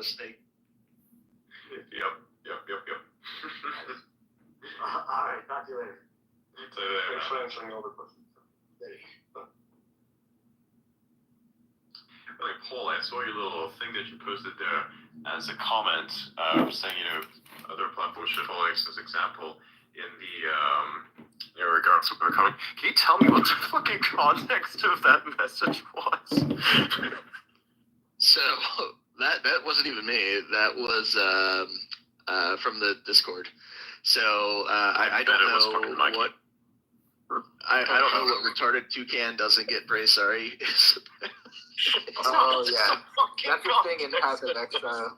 snake. Yep. All right, talk to you later. Thanks for answering all the questions. Really, Paul, I saw your little thing that you posted there as a comment, saying, other platforms should follow as example in the regards to the comment. Can you tell me what the fucking context of that message was? So that wasn't even me. That was from the Discord. So I don't know what. I don't know what retarded toucan doesn't get praise. Sorry. Oh yeah, that's the thing in Path of Exile.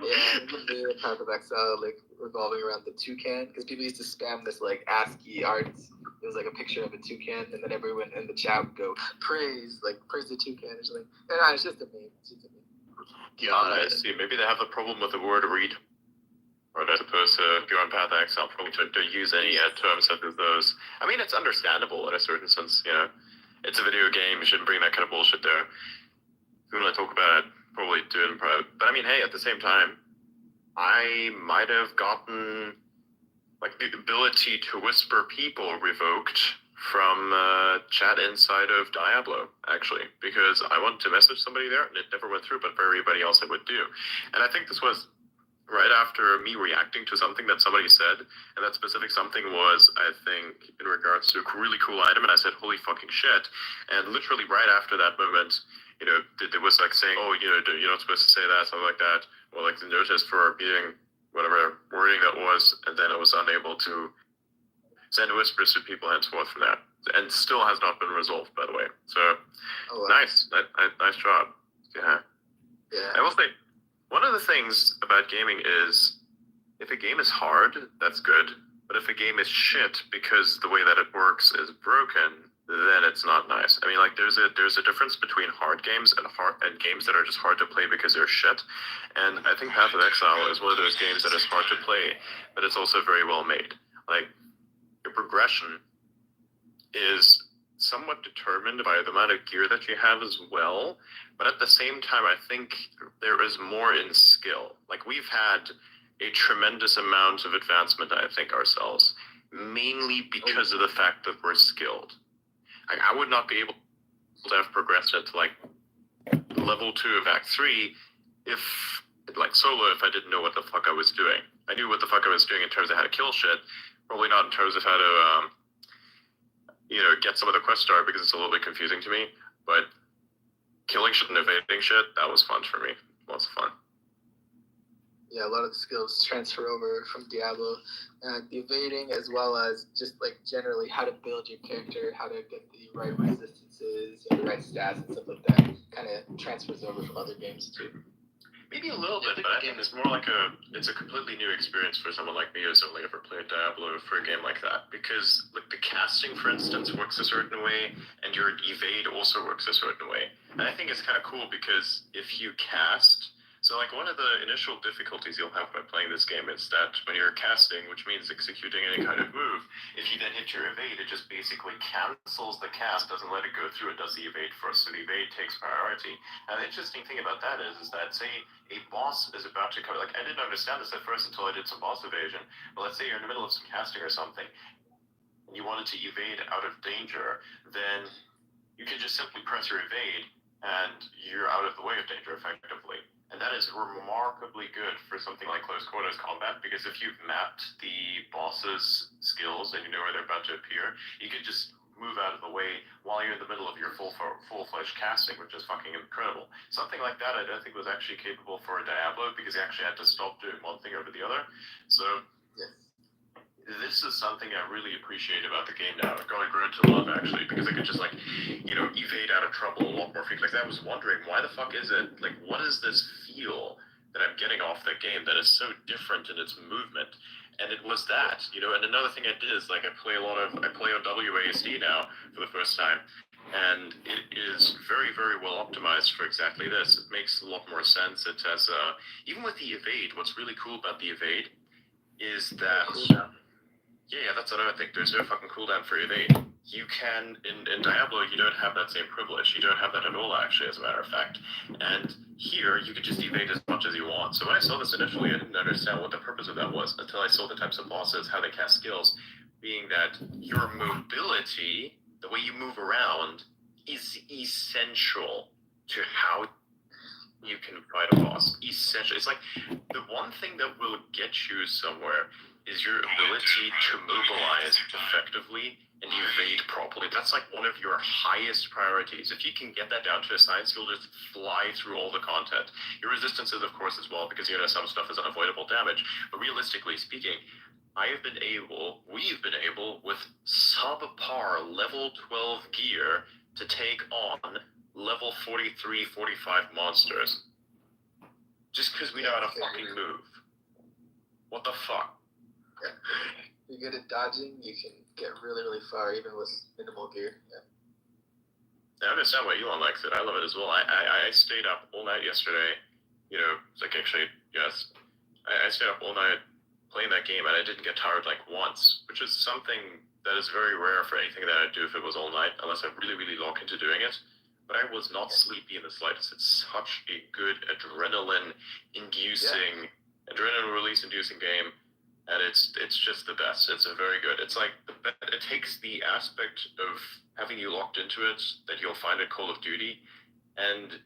Yeah, in Path of Exile, like revolving around the toucan, because people used to spam this like ASCII art. It was like a picture of a toucan, and then everyone in the chat would go praise the toucan or something. And it's just a meme. Yeah, I see. Maybe they have a problem with the word read. Or as opposed to if you're on Path of Exile, probably to use any terms such as those. I mean, it's understandable in a certain sense. It's a video game. You shouldn't bring that kind of bullshit there. If you want to talk about it, probably do it in private. But I mean, hey, at the same time, I might have gotten the ability to whisper people revoked from chat inside of Diablo, actually, because I wanted to message somebody there and it never went through, but for everybody else it would do. And I think this was right after me reacting to something that somebody said, and that specific something was, I think, in regards to a really cool item, and I said, holy fucking shit. And literally right after that moment, it was saying, oh, you're not supposed to say that, something like that, or the notice for being whatever wording that was, and then I was unable to send whispers to people henceforth from that. And still has not been resolved, by the way. So, nice. Nice job. Yeah. I will say, one of the things about gaming is, if a game is hard, that's good. But if a game is shit because the way that it works is broken, then it's not nice. I mean, there's a difference between hard games and games that are just hard to play because they're shit. And I think Path of Exile is one of those games that is hard to play, but it's also very well made. Your progression is somewhat determined by the amount of gear that you have as well, but at the same time, I think there is more in skill. We've had a tremendous amount of advancement, I think, ourselves, mainly because of the fact that we're skilled. I would not be able to have progressed it to level 2 of Act 3 if solo, if I didn't know what the fuck I was doing. I knew what the fuck I was doing in terms of how to kill shit, probably not in terms of how to get some of the quest star, because it's a little bit confusing to me, but killing shit and evading shit, that was fun for me. Lots of fun. Yeah, a lot of the skills transfer over from Diablo. The evading, as well as just generally how to build your character, how to get the right resistances and the right stats and stuff like that, kind of transfers over from other games too. Maybe a little bit, but I think it's more it's a completely new experience for someone like me who's only ever played Diablo for a game like that. Because the casting, for instance, works a certain way, and your evade also works a certain way. And I think it's kind of cool because if you cast, so one of the initial difficulties you'll have by playing this game is that when you're casting, which means executing any kind of move, if you then hit your evade, it just basically cancels the cast, doesn't let it go through, it does the evade first, so the evade takes priority. And the interesting thing about that is that, say, a boss is about to come, I didn't understand this at first until I did some boss evasion, but let's say you're in the middle of some casting or something, and you wanted to evade out of danger, then you can just simply press your evade, and you're out of the way of danger effectively. And that is remarkably good for something like close quarters combat, because if you've mapped the boss's skills and you know where they're about to appear, you can just move out of the way while you're in the middle of your full-fledged casting, which is fucking incredible. Something like that I don't think was actually capable for a Diablo, because you actually had to stop doing one thing over the other. So this is something I really appreciate about the game now. I've grown to love, actually, because I could just evade out of trouble a lot more frequently. I was wondering, why the fuck is it, what is this feel that I'm getting off the game that is so different in its movement? And it was that, and another thing I did is, I play on WASD now for the first time, and it is very, very well optimized for exactly this. It makes a lot more sense. It has, even with the evade, what's really cool about the evade is that, yeah, that's another thing. There's no fucking cooldown for evade. you can, in Diablo, you don't have that same privilege. You don't have that at all, actually, as a matter of fact. And here, you can just evade as much as you want. So when I saw this initially, I didn't understand what the purpose of that was until I saw the types of bosses, how they cast skills, being that your mobility, the way you move around, is essential to how you can fight a boss. Essential. It's like the one thing that will get you somewhere is your ability to mobilize effectively and evade properly. That's like one of your highest priorities. If you can get that down to a science, you'll just fly through all the content. Your resistances, of course, as well, because some stuff is unavoidable damage. But realistically speaking, we've been able, with subpar level 12 gear, to take on level 43, 45 monsters. Just because we know how to fucking move. What the fuck? Yeah. You're good at dodging, you can get really, really far, even with minimal gear. Yeah. I understand why Elon likes it. I love it as well. I stayed up all night yesterday. Actually, yes. I stayed up all night playing that game, and I didn't get tired once, which is something that is very rare for anything that I do if it was all night, unless I really, really lock into doing it. But I was not sleepy in the slightest. It's such a good adrenaline release-inducing game. And it's just the best. It's very good. It's like it takes the aspect of having you locked into it that you'll find in Call of Duty, and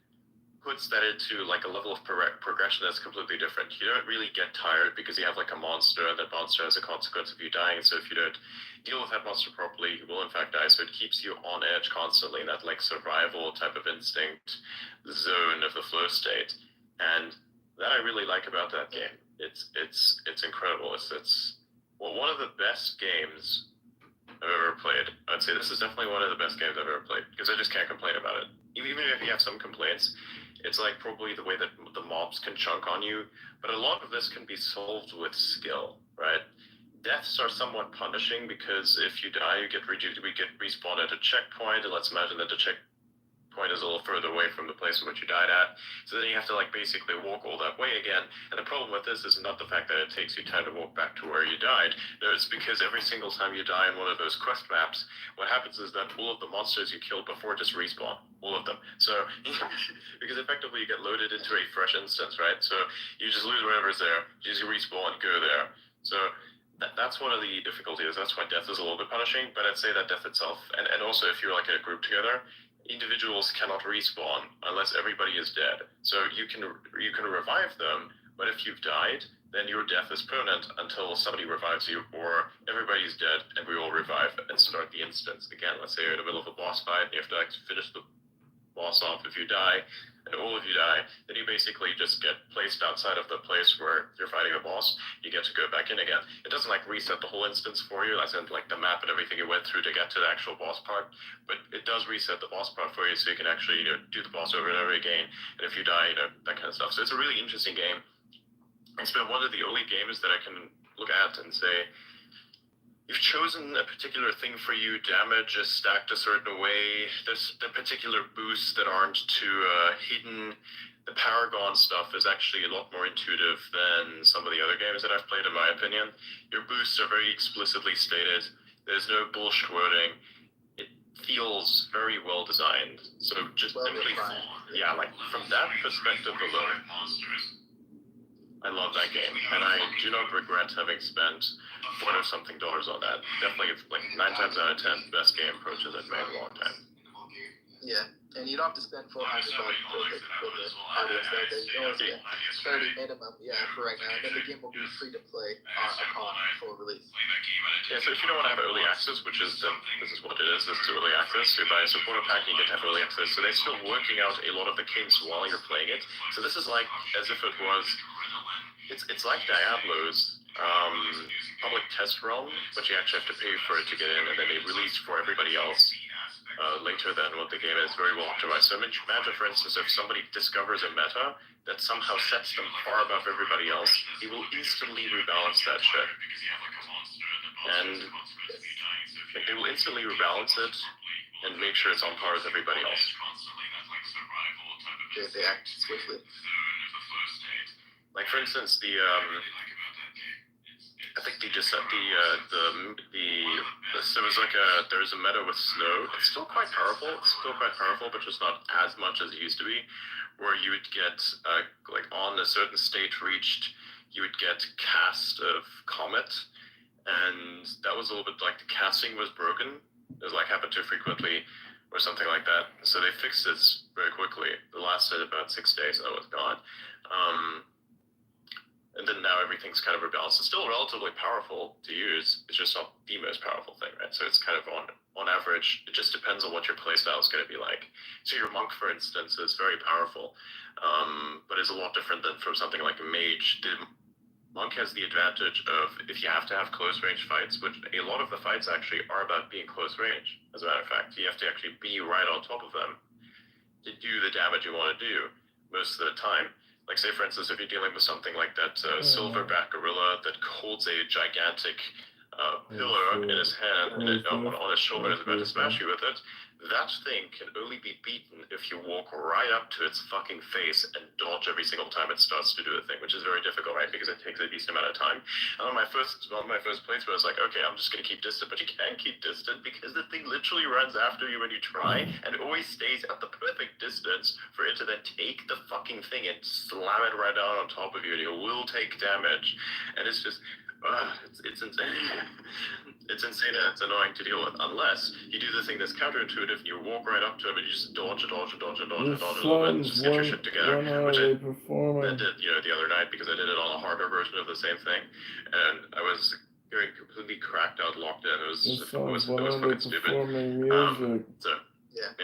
puts that into a level of progression that's completely different. You don't really get tired because you have a monster, and that monster has a consequence of you dying. So if you don't deal with that monster properly, you will in fact die. So it keeps you on edge constantly in that survival type of instinct zone of the flow state, and that I really like about that game. It's incredible. It's one of the best games I've ever played. I'd say this is definitely one of the best games I've ever played, because I just can't complain about it. Even if you have some complaints, it's probably the way that the mobs can chunk on you, but a lot of this can be solved with skill, right? Deaths are somewhat punishing, because if you die, we get respawned at a checkpoint, and let's imagine that the checkpoint is a little further away from the place in which you died at. So then you have to basically walk all that way again. And the problem with this is not the fact that it takes you time to walk back to where you died. No, it's because every single time you die in one of those quest maps, what happens is that all of the monsters you killed before just respawn. All of them. So, because effectively you get loaded into a fresh instance, right? So you just lose whatever's there, you just respawn, go there. So that's one of the difficulties. That's why death is a little bit punishing, but I'd say that death itself, and also if you're a group together, individuals cannot respawn unless everybody is dead. So you can revive them, but if you've died, then your death is permanent until somebody revives you, or everybody's dead and we all revive and start the instance again. Let's say you're in the middle of a boss fight and you have to finish the boss off. If you die, and all of you die, then you basically just get placed outside of the place where you're fighting the boss. You get to go back in again. It doesn't reset the whole instance for you, as in the map and everything you went through to get to the actual boss part, but it does reset the boss part for you, so you can actually do the boss over and over again. And if you die, that kind of stuff. So it's a really interesting game. It's been one of the only games that I can look at and say, you've chosen a particular thing for you, damage is stacked a certain way, there's the particular boosts that aren't too hidden. The Paragon stuff is actually a lot more intuitive than some of the other games that I've played, in my opinion. Your boosts are very explicitly stated. There's no bullshit wording. It feels very well designed. So just from that perspective alone, I love that game, and I do not regret having spent $40-something on that. Definitely, 9 times out of 10, best game approaches I've made in a long time. Yeah, and you don't have to spend $400 for the audio stuff. You can only spend $30 minimum, for right now, and then the game will be free to play upon full release. Yeah, so if you don't want to have early access, which is this is what it is, it's early access. You buy a supporter pack and you get to have early access. So they're still working out a lot of the kinks while you're playing it. So this is as if it was. It's like Diablo's public test realm, but you actually have to pay for it to get in, and then they release for everybody else later than what the game is very well optimized. So imagine, for instance, if somebody discovers a meta that somehow sets them far above everybody else, he will instantly rebalance that shit. And they will instantly rebalance it and make sure it's on par with everybody else. They act swiftly. For instance, I think they just said there's a meta with snow. It's still quite powerful. But just not as much as it used to be. Where you would get like on a certain state reached, you would get cast of comet, and that was a little bit like the casting was broken. It was like happened too frequently, or something like that. So they fixed this very quickly. It lasted about 6 days, and it was gone. And then now everything's kind of rebalanced. It's still relatively powerful to use. It's just not the most powerful thing, right? So it's kind of on average. It just depends on what your playstyle is going to be like. So your monk, for instance, is very powerful, but is a lot different than from something like a mage. The monk has the advantage of if you have to have close range fights, which a lot of the fights actually are about being close range. As a matter of fact, you have to actually be right on top of them to do the damage you want to do most of the time. Like, say, for instance, if you're dealing with something like that silverback gorilla that holds a gigantic pillar in his hand and on his shoulder is about to smash you with it, that thing can only be beaten if you walk right up to its fucking face and dodge every single time it starts to do a thing, which is very difficult, right? Because it takes a decent amount of time. And on my first playthrough, I was like, okay, I'm just going to keep distant, but you can't keep distant because the thing literally runs after you when you try and always stays at the perfect distance for it to then take the fucking thing and slam it right down on top of you, and you will take damage. And it's just... it's insane. It's insane and it's annoying to deal with unless you do the thing that's counterintuitive and you walk right up to him and you just dodge a little bit and just get your shit together, which I did the other night because I did it on a harder version of the same thing, and I was hearing completely cracked out, locked in. It was fucking stupid. So yeah,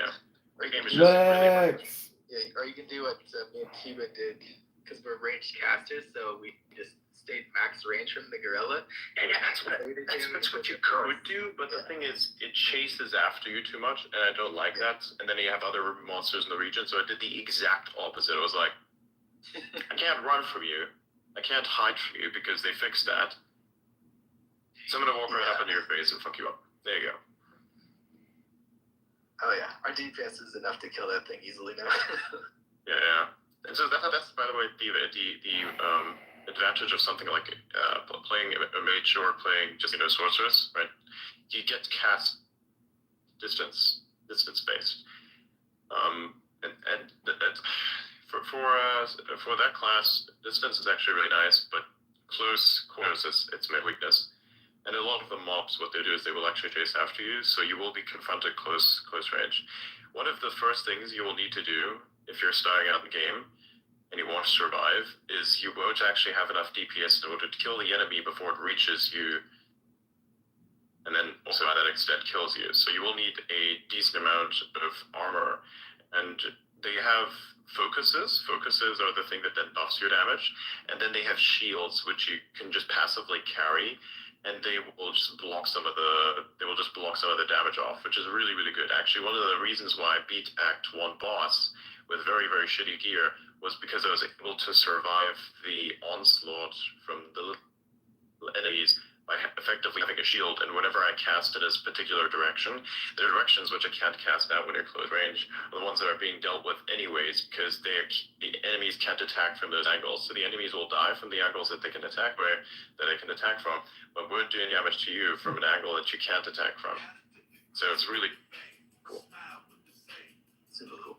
the game is just really or you can do what me and Cuba did because we're ranged casters, so we just stayed max range from the gorilla. And yeah, that's what you could do, but the thing is, it chases after you too much, and I don't like that. And then you have other monsters in the region, so I did the exact opposite. I was like, I can't run from you. I can't hide from you because they fixed that. So I'm gonna walk right up into your face and fuck you up. There you go. Oh yeah, our DPS is enough to kill that thing easily now. Yeah. And so that's by the way the advantage of something like playing a mage or playing just sorceress, right? You get cast distance based, and for that class, distance is actually really nice, but close quarters it's my weakness. And a lot of the mobs, what they do is they will actually chase after you, so you will be confronted close range. One of the first things you will need to do if you're starting out in the game and you want to survive is you won't actually have enough DPS in order to kill the enemy before it reaches you, and then also by that extent kills you. So you will need a decent amount of armor, and they have focuses. Focuses are the thing that then buffs your damage, and then they have shields which you can just passively carry, and they will just block some of the damage off, which is really, really good. Actually, one of the reasons why I beat Act 1 boss with very, very shitty gear was because I was able to survive the onslaught from the enemies by effectively having a shield, and whenever I cast in this particular direction, the directions which I can't cast out when you're close range are the ones that are being dealt with anyways, because the enemies can't attack from those angles. So the enemies will die from the angles that they can attack from, but won't do any damage to you from an angle that you can't attack from. So it's really cool. Super cool.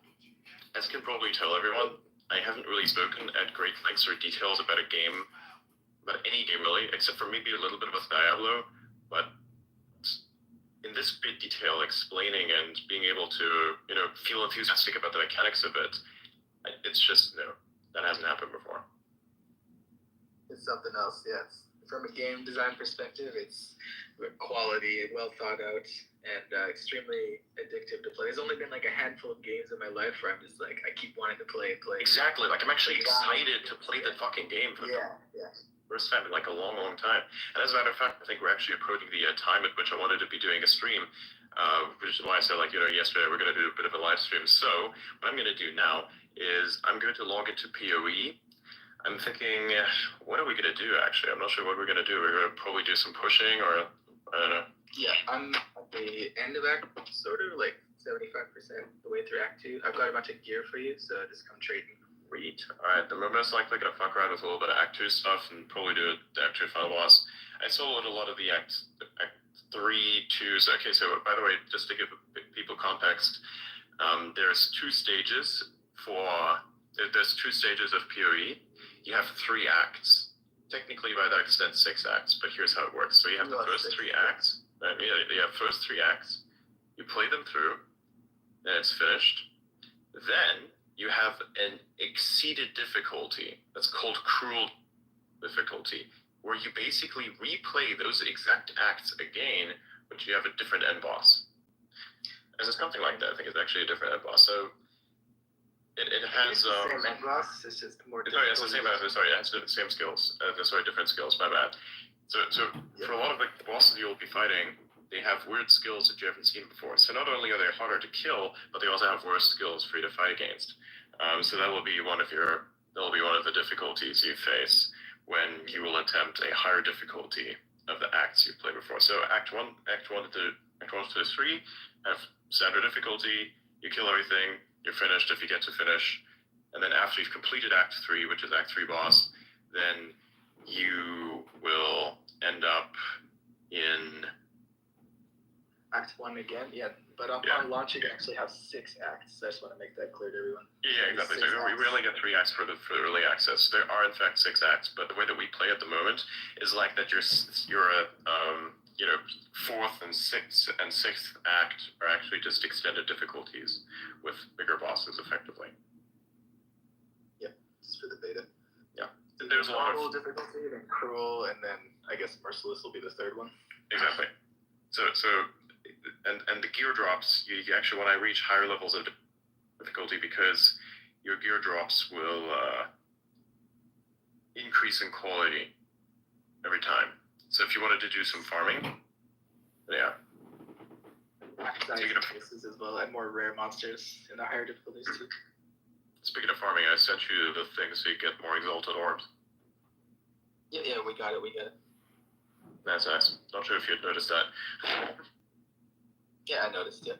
As you can probably tell everyone, I haven't really spoken at great lengths or details about any game really, except for maybe a little bit of Diablo, but in this bit detail, explaining and being able to, feel enthusiastic about the mechanics of it, it's just, that hasn't happened before. It's something else, yes. From a game design perspective, it's quality, well thought out, and extremely addictive to play. There's only been like a handful of games in my life where I'm just like, I keep wanting to play. Exactly, like I'm actually excited to play the fucking game for the first time in like a long, long time. And as a matter of fact, I think we're actually approaching the time at which I wanted to be doing a stream, which is why I said yesterday we're going to do a bit of a live stream. So what I'm going to do now is I'm going to log into PoE. I'm thinking, what are we going to do, actually? I'm not sure what we're going to do. We're going to probably do some pushing, or, I don't know. Yeah, I'm at the end of Act, sort of, like 75% the way through Act 2. I've got a bunch of gear for you, so just come trade me. Sweet. Alright, then we're most likely going to fuck around with a little bit of Act 2 stuff and probably do the Act 2 final boss. I soloed a lot of the Act 3, 2. So, okay, so by the way, just to give people context, there's two stages of PoE. You have 3 acts. Technically, by that extent, 6 acts, but here's how it works. So you have the first 3 acts. You have first 3 acts. You play them through, then it's finished. Then you have an exceeded difficulty that's called cruel difficulty, where you basically replay those exact acts again, but you have a different end boss. Is it something like that? I think it's actually a different end boss. So it has the same end boss. It's just more. Sorry, it's the same. Sorry, it has the same skills. Different skills. My bad. So for a lot of the bosses you'll be fighting, they have weird skills that you haven't seen before. So not only are they harder to kill, but they also have worse skills for you to fight against. So that will be one of the difficulties you face when you will attempt a higher difficulty of the acts you played before. So Act 1 to 3 have standard difficulty. You kill everything. You're finished if you get to finish. And then after you've completed Act 3, which is Act 3 boss, then you will end up in Act 1 again, yeah. But on launch, you can actually have 6 acts. So I just want to make that clear to everyone. Yeah, exactly. So we only get 3 acts for the early access. There are in fact 6 acts, but the way that we play at the moment is like that. You're a 4th and 6th act are actually just extended difficulties with bigger bosses, effectively. Yep, just for the beta. Yeah, there's a lot of difficulty, then cruel, and then I guess merciless will be the 3rd one. Exactly. So and the gear drops, you actually want to reach higher levels of difficulty because your gear drops will increase in quality every time. So if you wanted to do some farming, yeah. Cases as well, and more rare monsters in the higher difficulties too. Speaking of farming, I sent you the thing so you get more exalted orbs. Yeah, we got it. That's nice. Not sure if you'd noticed that. Yeah, I noticed it.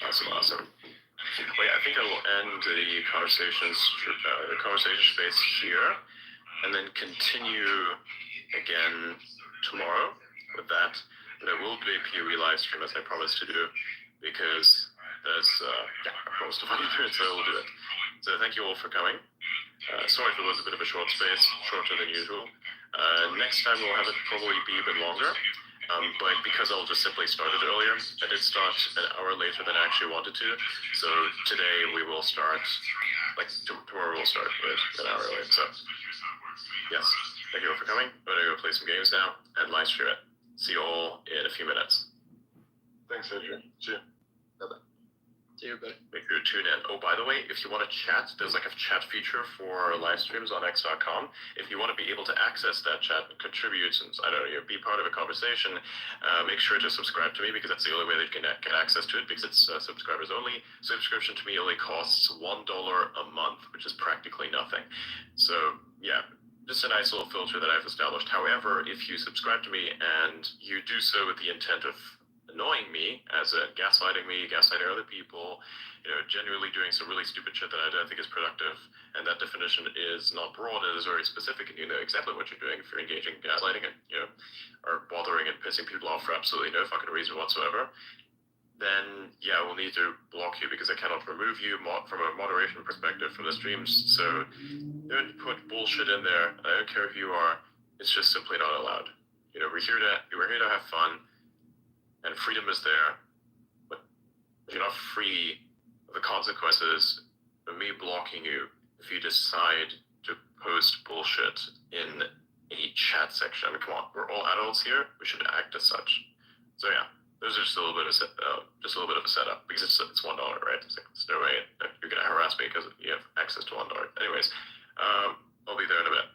Awesome. Well, yeah, I think I will end the conversation space here, and then continue again tomorrow with that. There will be a PoE live stream, as I promised to do, because there's I promised to find it, so I will do it. So thank you all for coming. Sorry if it was a bit of a short space, shorter than usual. Next time we'll have it probably be a bit longer. But because I'll just simply start it earlier, I did start an hour later than I actually wanted to. So today we will start, tomorrow we'll start with an hour earlier. So, yes, thank you all for coming. I'm going to go play some games now and live stream it. See you all in a few minutes. Thanks, Adrian. See you. Bye-bye. See you, buddy. Make sure to tune in. Oh, by the way, if you want to chat, there's like a chat feature for live streams on X.com. If you want to be able to access that chat and contribute and, be part of a conversation, make sure to subscribe to me because that's the only way that you can get access to it because it's subscribers only. Subscription to me only costs $1 a month, which is practically nothing. So, yeah. Just a nice little filter that I've established. However, if you subscribe to me and you do so with the intent of annoying me, as in gaslighting other people, genuinely doing some really stupid shit that I don't think is productive, and that definition is not broad, it is very specific, and you know exactly what you're doing if you're engaging in gaslighting and, or bothering and pissing people off for absolutely no fucking reason whatsoever, then, yeah, we'll need to block you because I cannot remove you from a moderation perspective from the streams, so don't put bullshit in there. I don't care who you are, it's just simply not allowed. We're here to have fun, and freedom is there, but you're not free of the consequences of me blocking you if you decide to post bullshit in a chat section. I mean, come on, we're all adults here. We should act as such. So yeah, those are just a little bit of a setup because it's $1, right? There's no way you're gonna harass me because you have access to $1. Anyways, I'll be there in a bit.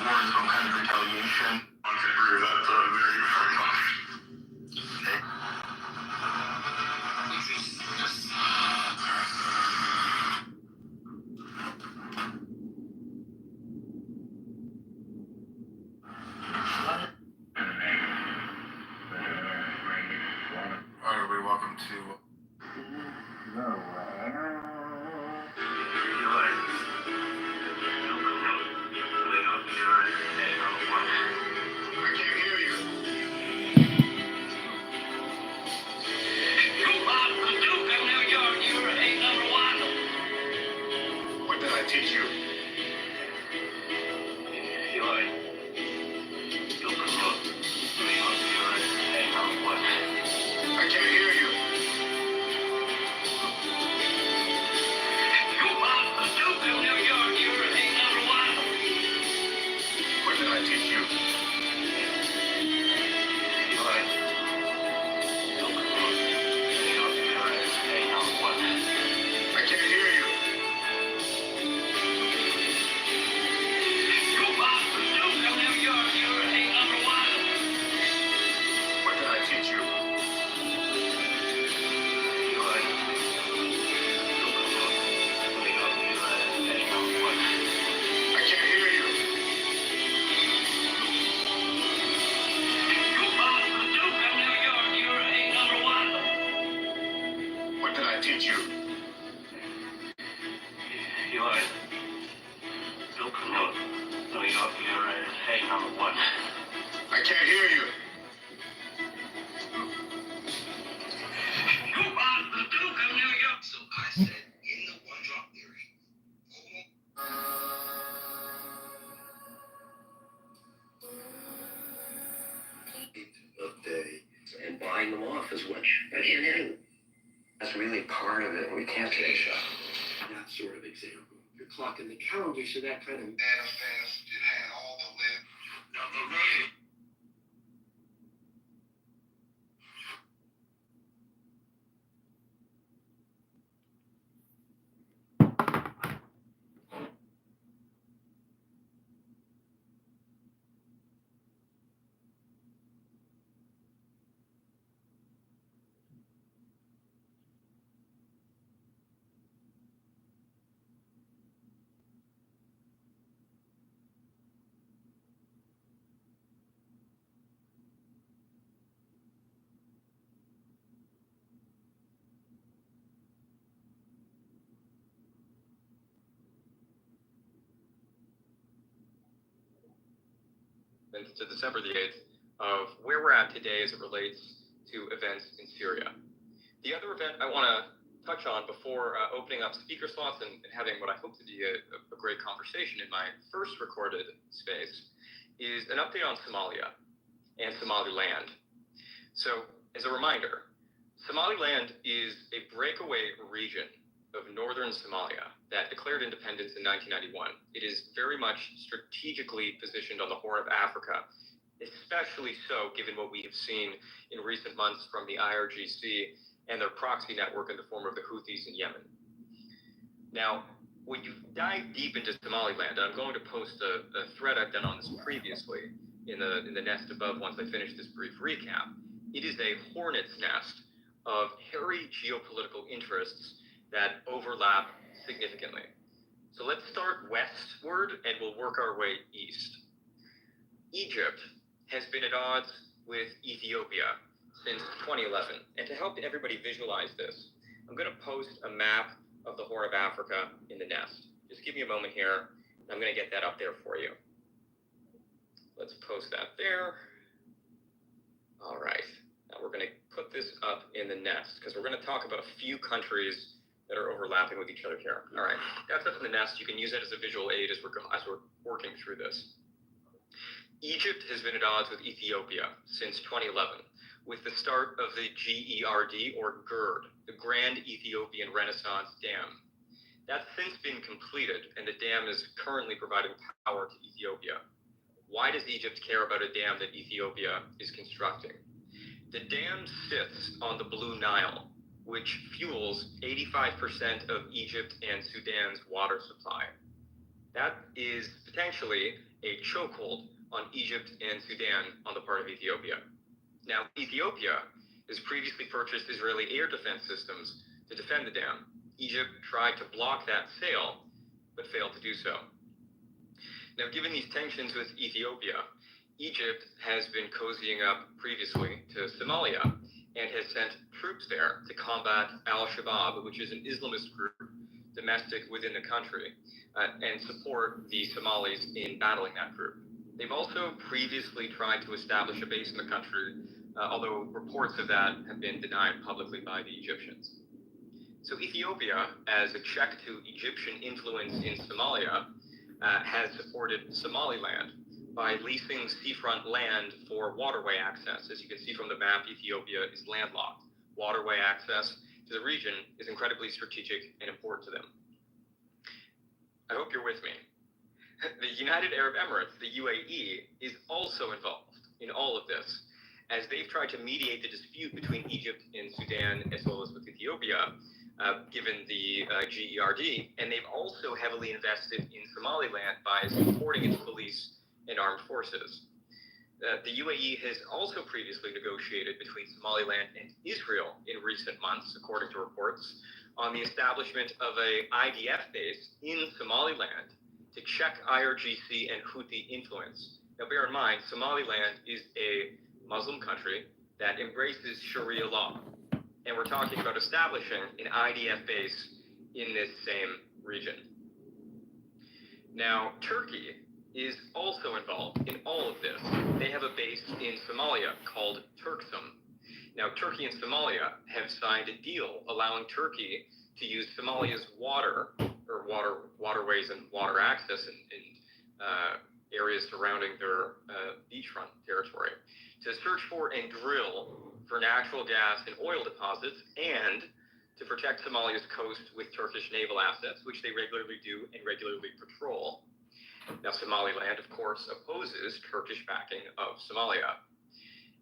warrant some kind of retaliation. I'm going to agree with that very before we talk. Okay. All right, everybody, welcome to. I can't hear you. What did I teach you? I can't hear you. What did I teach you? I can't hear you. What did I teach you? I can't hear you. What did I teach you? I can't hear you. So I said, in the one drop theory. And buying them off is what I can't handle. That's really part of it. We can't take a shot. That sort of example. You're clocking the calendar, so that kind of Manifest, it had all the live. To December the 8th of where we're at today as it relates to events in Syria. The other event I want to touch on before opening up speaker slots and having what I hope to be a great conversation in my first recorded space is an update on Somalia and Somaliland. So, as a reminder, Somaliland is a breakaway region of northern Somalia that declared independence in 1991. It is very much strategically positioned on the Horn of Africa, especially so given what we have seen in recent months from the IRGC and their proxy network in the form of the Houthis in Yemen. Now, when you dive deep into Somaliland, and I'm going to post a thread I've done on this previously in the nest above once I finish this brief recap, it is a hornet's nest of hairy geopolitical interests that overlap significantly. So let's start westward and we'll work our way east. Egypt has been at odds with Ethiopia since 2011. And to help everybody visualize this, I'm going to post a map of the Horn of Africa in the nest. Just give me a moment here. I'm going to get that up there for you. Let's post that there. All right. Now we're going to put this up in the nest because we're going to talk about a few countries that are overlapping with each other here. All right, that's up in the nest. You can use that as a visual aid as we're working through this. Egypt has been at odds with Ethiopia since 2011, with the start of the GERD, or GERD, the Grand Ethiopian Renaissance Dam. That's since been completed, and the dam is currently providing power to Ethiopia. Why does Egypt care about a dam that Ethiopia is constructing? The dam sits on the Blue Nile, which fuels 85% of Egypt and Sudan's water supply. That is potentially a chokehold on Egypt and Sudan on the part of Ethiopia. Now, Ethiopia has previously purchased Israeli air defense systems to defend the dam. Egypt tried to block that sale, but failed to do so. Now, given these tensions with Ethiopia, Egypt has been cozying up previously to Somalia and has sent troops there to combat al-Shabaab, which is an Islamist group domestic within the country, and support the Somalis in battling that group. They've also previously tried to establish a base in the country, although reports of that have been denied publicly by the Egyptians. So Ethiopia, as a check to Egyptian influence in Somalia, has supported Somaliland by leasing seafront land for waterway access. As you can see from the map, Ethiopia is landlocked. Waterway access to the region is incredibly strategic and important to them. I hope you're with me. The United Arab Emirates, the UAE, is also involved in all of this, as they've tried to mediate the dispute between Egypt and Sudan, as well as with Ethiopia, given the GERD, and they've also heavily invested in Somaliland by supporting its police and armed forces. The UAE has also previously negotiated between Somaliland and Israel in recent months, according to reports, on the establishment of a IDF base in Somaliland to check IRGC and Houthi influence. Now, bear in mind, Somaliland is a Muslim country that embraces Sharia law, and we're talking about establishing an IDF base in this same region. Now, Turkey is also involved in all of this. They have a base in Somalia called Turksum. Now, Turkey and Somalia have signed a deal allowing Turkey to use Somalia's waterways and water access in areas surrounding their beachfront territory to search for and drill for natural gas and oil deposits, and to protect Somalia's coast with Turkish naval assets, which they regularly do and regularly patrol. Now, Somaliland, of course, opposes Turkish backing of Somalia.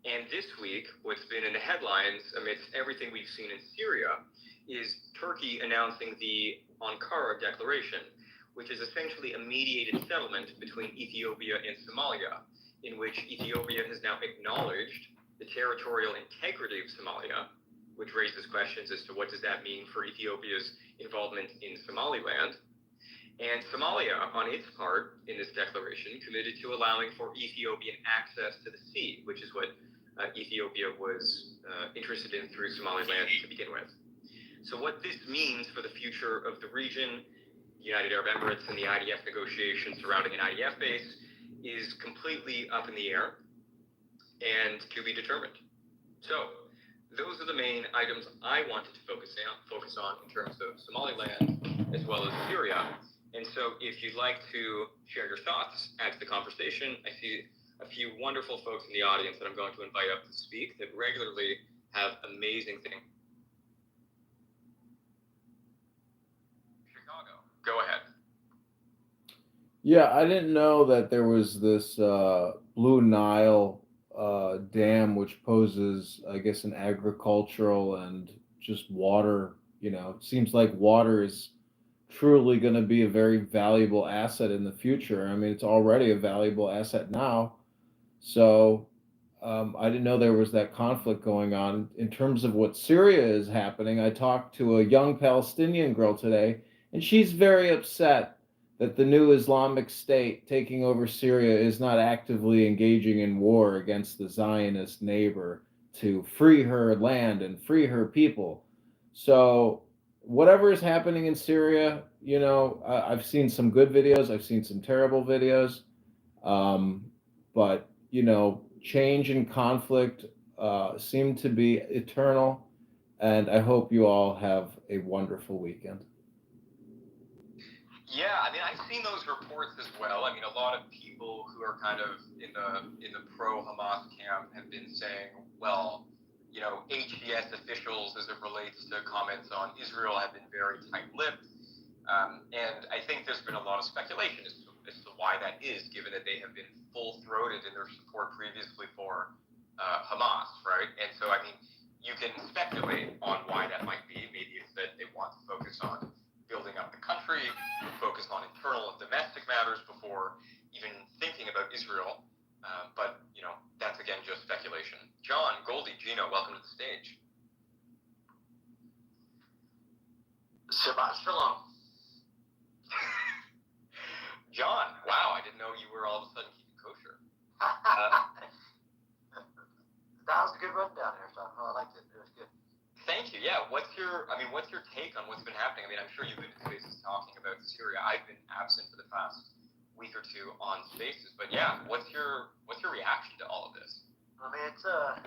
And this week, what's been in the headlines amidst everything we've seen in Syria is Turkey announcing the Ankara Declaration, which is essentially a mediated settlement between Ethiopia and Somalia, in which Ethiopia has now acknowledged the territorial integrity of Somalia, which raises questions as to what does that mean for Ethiopia's involvement in Somaliland. And Somalia, on its part, in this declaration, committed to allowing for Ethiopian access to the sea, which is what Ethiopia was interested in through Somaliland to begin with. So what this means for the future of the region, the United Arab Emirates, and the IDF negotiations surrounding an IDF base is completely up in the air and to be determined. So those are the main items I wanted to focus on in terms of Somaliland as well as Syria. And so if you'd like to share your thoughts, add to the conversation, I see a few wonderful folks in the audience that I'm going to invite up to speak that regularly have amazing things. Chicago, go ahead. Yeah, I didn't know that there was this Blue Nile dam, which poses, I guess, an agricultural and just water, it seems like water is truly going to be a very valuable asset in the future. I mean, it's already a valuable asset now. So I didn't know there was that conflict going on. In terms of what Syria is happening, I talked to a young Palestinian girl today, and she's very upset that the new Islamic State taking over Syria is not actively engaging in war against the Zionist neighbor to free her land and free her people. So whatever is happening in Syria, I've seen some good videos, I've seen some terrible videos, but change and conflict seem to be eternal, and I hope you all have a wonderful weekend. Yeah, I mean, I've seen those reports as well. I mean, a lot of people who are kind of in the pro-Hamas camp have been saying, well, HBS officials, as it relates to comments on Israel, have been very tight-lipped. And I think there's been a lot of speculation as to why that is, given that they have been full-throated in their support previously for Hamas, right? And so, I mean, you can speculate on why that might be. Maybe it's that they want to focus on building up the country, focus on internal and domestic matters before even thinking about Israel. But, that's again just speculation. John, Goldie, Gino, welcome to the stage. Shabbat Shalom. John, wow, I didn't know you were all of a sudden keeping kosher. That was a good rundown there, Sean. I liked it. It was good. Thank you. Yeah. What's your take on what's been happening? I mean, I'm sure you've been to Spaces talking about Syria. I've been absent for the past week or two on Spaces, but yeah, what's your reaction to all of this? I mean, it's a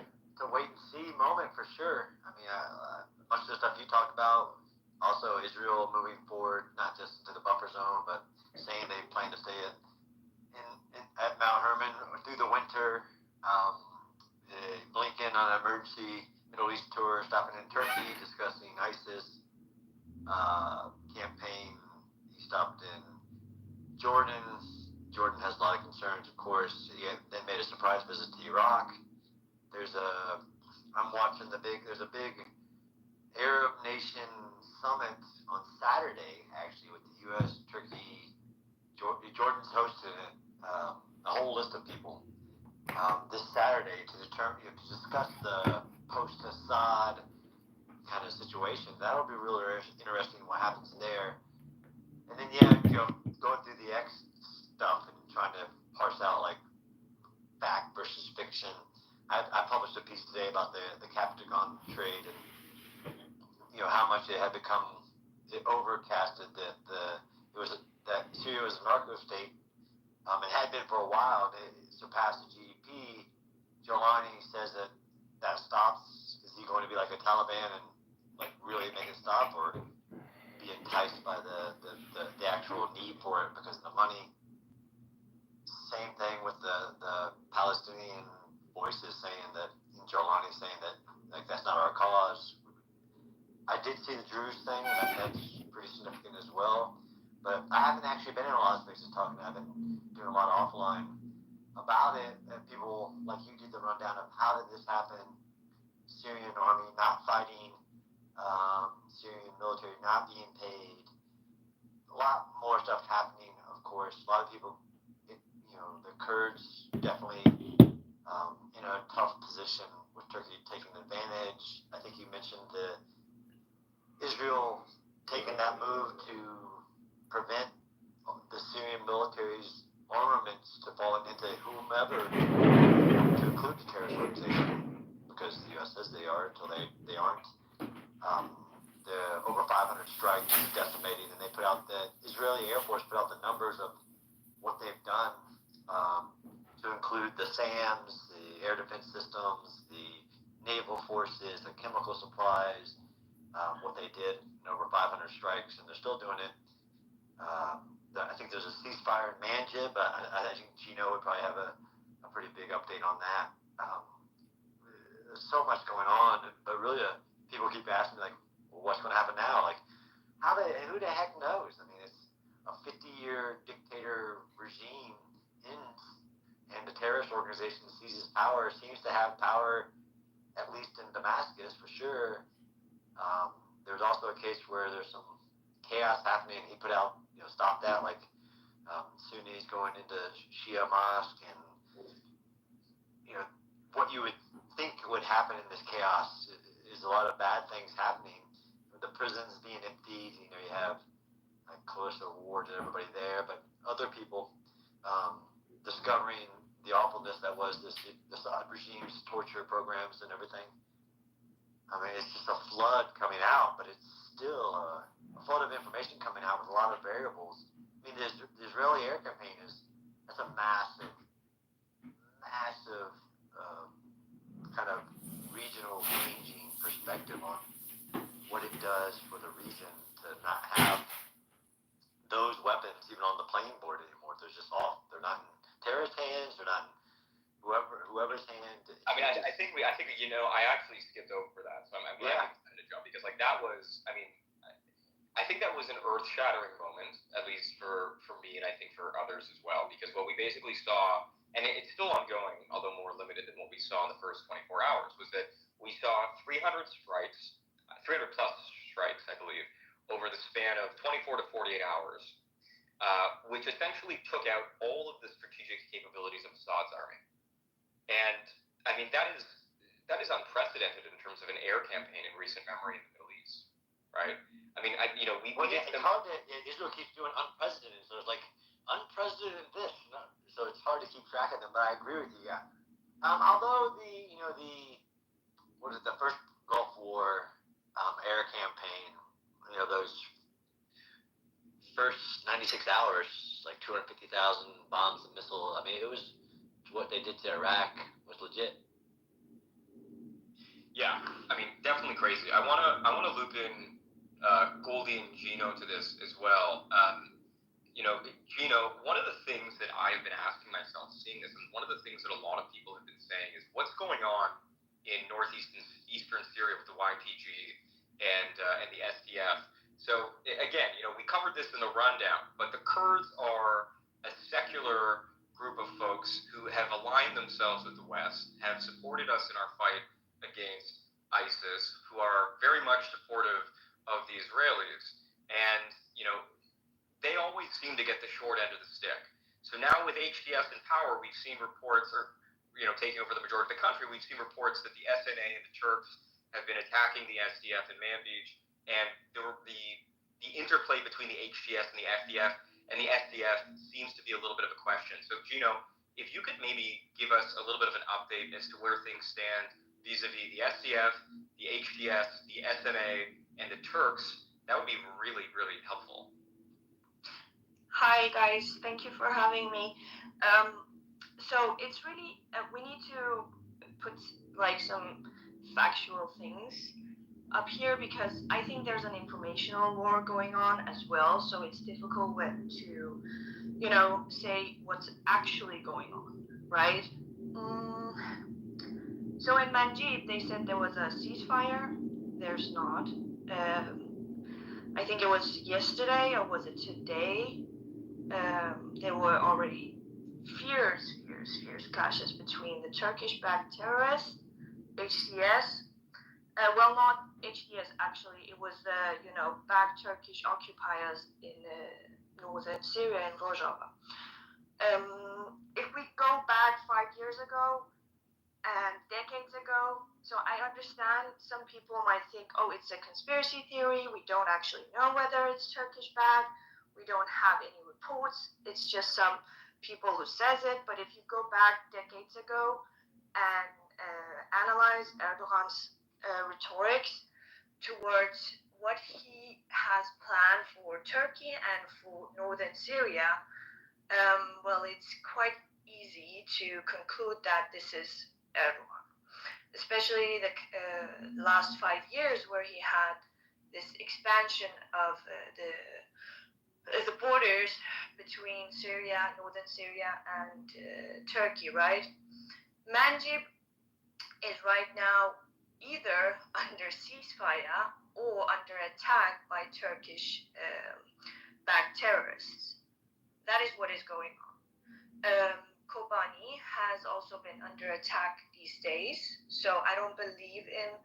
wait and see moment for sure. I mean, much of the stuff you talked about, also Israel moving forward, not just into the buffer zone, but saying they plan to stay at Mount Hermon through the winter. Blinken on an emergency Middle East tour, stopping in Turkey, discussing ISIS campaign. He stopped in Jordan. Jordan has a lot of concerns, of course. He then made a surprise visit to Iraq. There's a big Arab nation summit on Saturday, actually, with the U.S., Turkey. Jordan's hosting it, a whole list of people. This Saturday to discuss the post-Assad kind of situation. That'll be really interesting what happens there. And then going through the X stuff and trying to parse out like fact versus fiction. I published a piece today about the Captagon trade and how much it had become overcasted that Syria was a narco state. It had been for a while. It surpassed the GDP. Jolani says that stops. Is he going to be like a Taliban and like really make it stop, or be enticed by the actual need for it because of the money? Same thing with the Palestinian voices saying that, Jolani saying that like that's not our cause. I did see the Druze thing. That's pretty significant as well. But I haven't actually been in a lot of spaces talking. I've been doing a lot of offline about it, and people like you did the rundown of how did this happen. Syrian army not fighting, Syrian military not being paid. A lot more stuff happening, of course. A lot of people, the Kurds definitely in a tough position with Turkey taking advantage. I think you mentioned Israel taking that move to prevent the Syrian military's armaments to fall into whomever, to include the terrorist organization, because the U.S. says they are until they aren't. The over 500 strikes decimating, and the Israeli Air Force put out the numbers of what they've done to include the SAMs, the air defense systems, the naval forces, the chemical supplies, what they did in over 500 strikes, and they're still doing it. I think there's a ceasefire in Manjib, but I think Gino would probably have a pretty big update on that. There's so much going on, but really people keep asking me, like, well, what's going to happen now? Like, who the heck knows? I mean, it's a 50-year dictator regime ends, and the terrorist organization seizes power, seems to have power, at least in Damascus, for sure. There's also a case where there's some chaos happening. He put out, stop that, like Sunnis going into Shia mosque, and what you would think would happen in this chaos is a lot of bad things happening. The prisons being emptied, you have like coercive war to everybody there, but other people discovering the awfulness that was this Assad regime's torture programs and everything. I mean, it's just a flood coming out, but it's still a flood of information coming out with a lot of variables. I mean, the Israeli air campaign that's a massive kind of regional changing perspective on what it does for the region to not have those weapons even on the playing board anymore. They're just off. They're not in terrorist hands. They're not in whoever's hand. I mean, I think I actually skipped over that, so I'm glad you did a job, because like that was, I mean, I think that was an earth-shattering moment, at least for me, and I think for others as well, because what we basically saw, and it's still ongoing, although more limited than what we saw in the first 24 hours, was that we saw 300 plus strikes, I believe, over the span of 24 to 48 hours. which essentially took out all of the strategic capabilities of Assad's army. And I mean, that is unprecedented in terms of an air campaign in recent memory in the Middle East, right? I mean, it's hard to, Israel keeps doing unprecedented, so it's like unprecedented this, so it's hard to keep track of them. But I agree with you, yeah. Although the first Gulf War air campaign, those first 96 hours, like 250,000 bombs and missiles. I mean, it was what they did to Iraq was legit. Yeah, I mean, definitely crazy. I wanna loop in Goldie and Gino to this as well. Gino, one of the things that I've been asking myself, seeing this, and one of the things that a lot of people have been saying is what's going on in northeastern Syria with the YPG and the SDF. So again, we covered this in the rundown, but the Kurds are a secular group of folks who have aligned themselves with the West, have supported us in our fight against ISIS, who are very much supportive of the Israelis, and they always seem to get the short end of the stick. So now with HTS in power, we've seen reports, or taking over the majority of the country, we've seen reports that the SNA and the Turks have been attacking the SDF in Manbij, and the interplay between the HTS and the SDF seems to be a little bit of a question. So Gino, if you could maybe give us a little bit of an update as to where things stand vis-a-vis the SDF, the HTS, the SNA, and the Turks, that would be really, really helpful. Hi guys, thank you for having me. So it's really we need to put like some factual things up here because I think there's an informational war going on as well. So it's difficult to say what's actually going on, right? So in Manjib they said there was a ceasefire. There's not. I think it was yesterday or was it today? There were already fierce clashes between the Turkish-backed terrorists, HTS. Well, not HTS actually. It was the backed Turkish occupiers in northern Syria and Rojava. If we go back 5 years ago and decades ago, so I understand some people might think, oh, it's a conspiracy theory. We don't actually know whether it's Turkish-backed. We don't have any reports. It's just some people who says it. But if you go back decades ago and analyze Erdogan's rhetorics towards what he has planned for Turkey and for northern Syria, well, it's quite easy to conclude that this is Erdogan, especially the last 5 years where he had this expansion of the borders between Syria, northern Syria, and Turkey, right? Manjib is right now either under ceasefire or under attack by Turkish-backed terrorists. That is what is going on. Kobani has also been under attack these days, so I don't believe in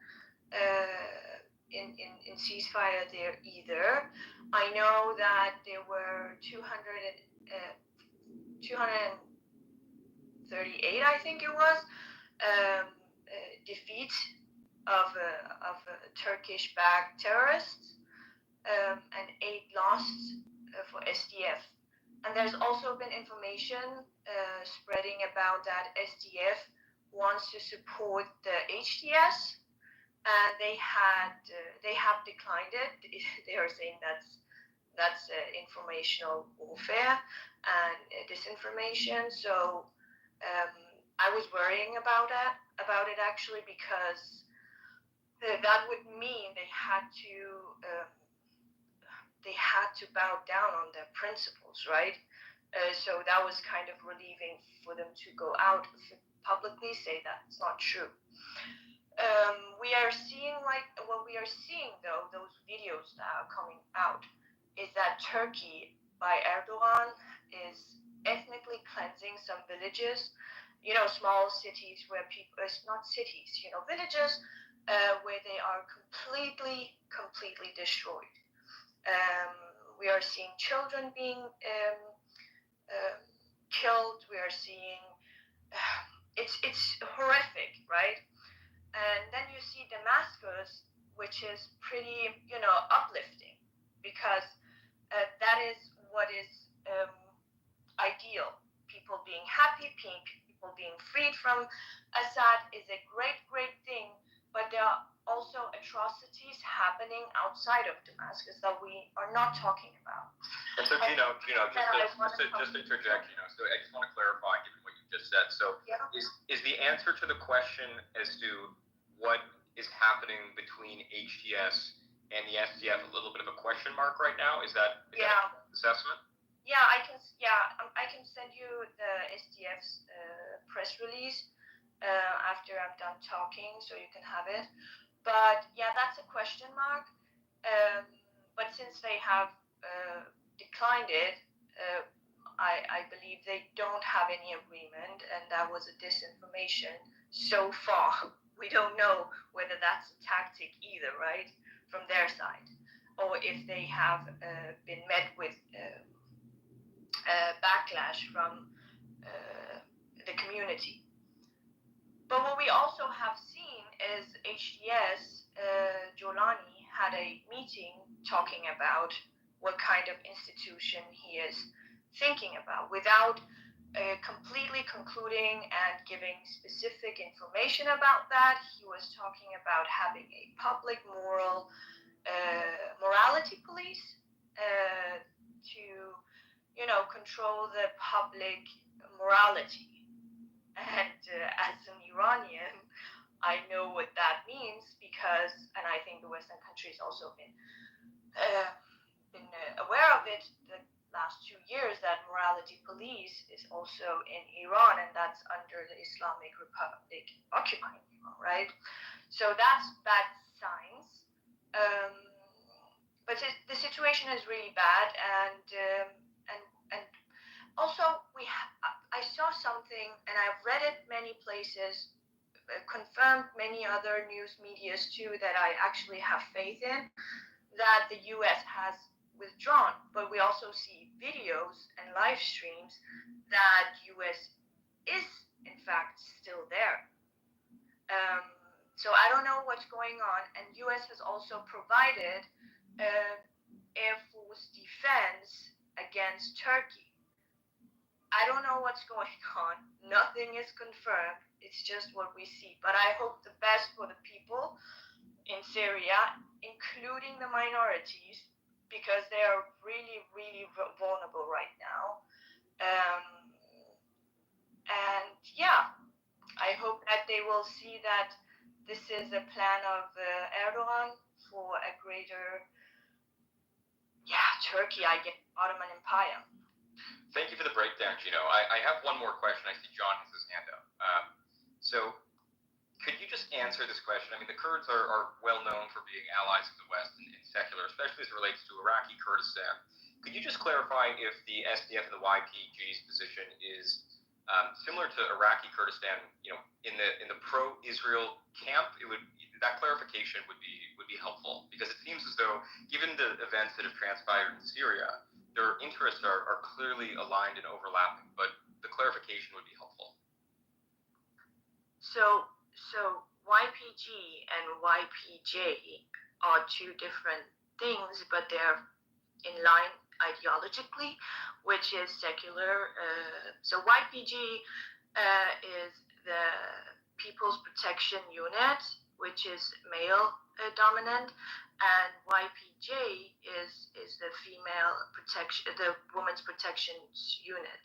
ceasefire there either. I know that there were 238, I think it was, defeat of Turkish-backed terrorists and 8 lost for SDF. And there's also been information spreading about that SDF wants to support the HTS. And they have declined it. They are saying that's informational warfare and disinformation. So I was worrying about it actually because that would mean they had to bow down on their principles, right? So that was kind of relieving for them to go out publicly say that it's not true. We are seeing though, those videos that are coming out, is that Turkey by Erdogan is ethnically cleansing some villages, small cities where people, it's not cities, villages where they are completely destroyed. we are seeing children being killed. We are seeing it's horrific, right? And then you see Damascus, which is pretty, uplifting, because that is what is ideal. People being happy, people being freed from Assad is a great, great thing. But there are also atrocities happening outside of Damascus that we are not talking about. And so, Gino, just to interject, so I just want to clarify, given what you just said. So, is the answer to the question as to what is happening between HTS and the SDF a little bit of a question mark right now? Is that an assessment? Yeah, I can send you the SDF's press release after I'm done talking, so you can have it. But yeah, that's a question mark. But since they have declined it, I believe they don't have any agreement, and that was a disinformation so far. We don't know whether that's a tactic either, right, from their side, or if they have been met with backlash from the community. But what we also have seen is HDS, Jolani had a meeting talking about what kind of institution he is thinking about, without completely concluding and giving specific information about that. He was talking about having a public morality police to, control the public morality. And as an Iranian, I know what that means, because, and I think the Western countries also been aware of it the last 2 years, that morality police is also in Iran, and that's under the Islamic Republic occupying Iran, right? So that's bad signs. But the situation is really bad, and also I saw something, and I've read it many places, confirmed many other news medias too, that I actually have faith in, that the US has withdrawn. But we also see videos and live streams that US is in fact still there. So I don't know what's going on, and US has also provided Air Force defense against Turkey. I don't know what's going on. Nothing is confirmed. It's just what we see. But I hope the best for the people in Syria, including the minorities, because they are really, really vulnerable right now. And yeah, I hope that they will see that this is a plan of Erdogan for a greater, Turkey, I guess, Ottoman Empire. Thank you for the breakdown, Gino. I have one more question. I see John has his hand up. So could you just answer this question? I mean, the Kurds are well known for being allies of the West in secular, especially as it relates to Iraqi Kurdistan. Could you just clarify if the SDF and the YPG's position is similar to Iraqi Kurdistan? In the pro-Israel camp, that clarification would be helpful, because it seems as though, given the events that have transpired in Syria, their interests are clearly aligned and overlapping, but the clarification would be helpful. So YPG and YPJ are two different things, but they're in line ideologically, which is secular. So YPG is the People's Protection Unit, which is male dominant, and YPJ is the female protection, the Women's Protection Unit,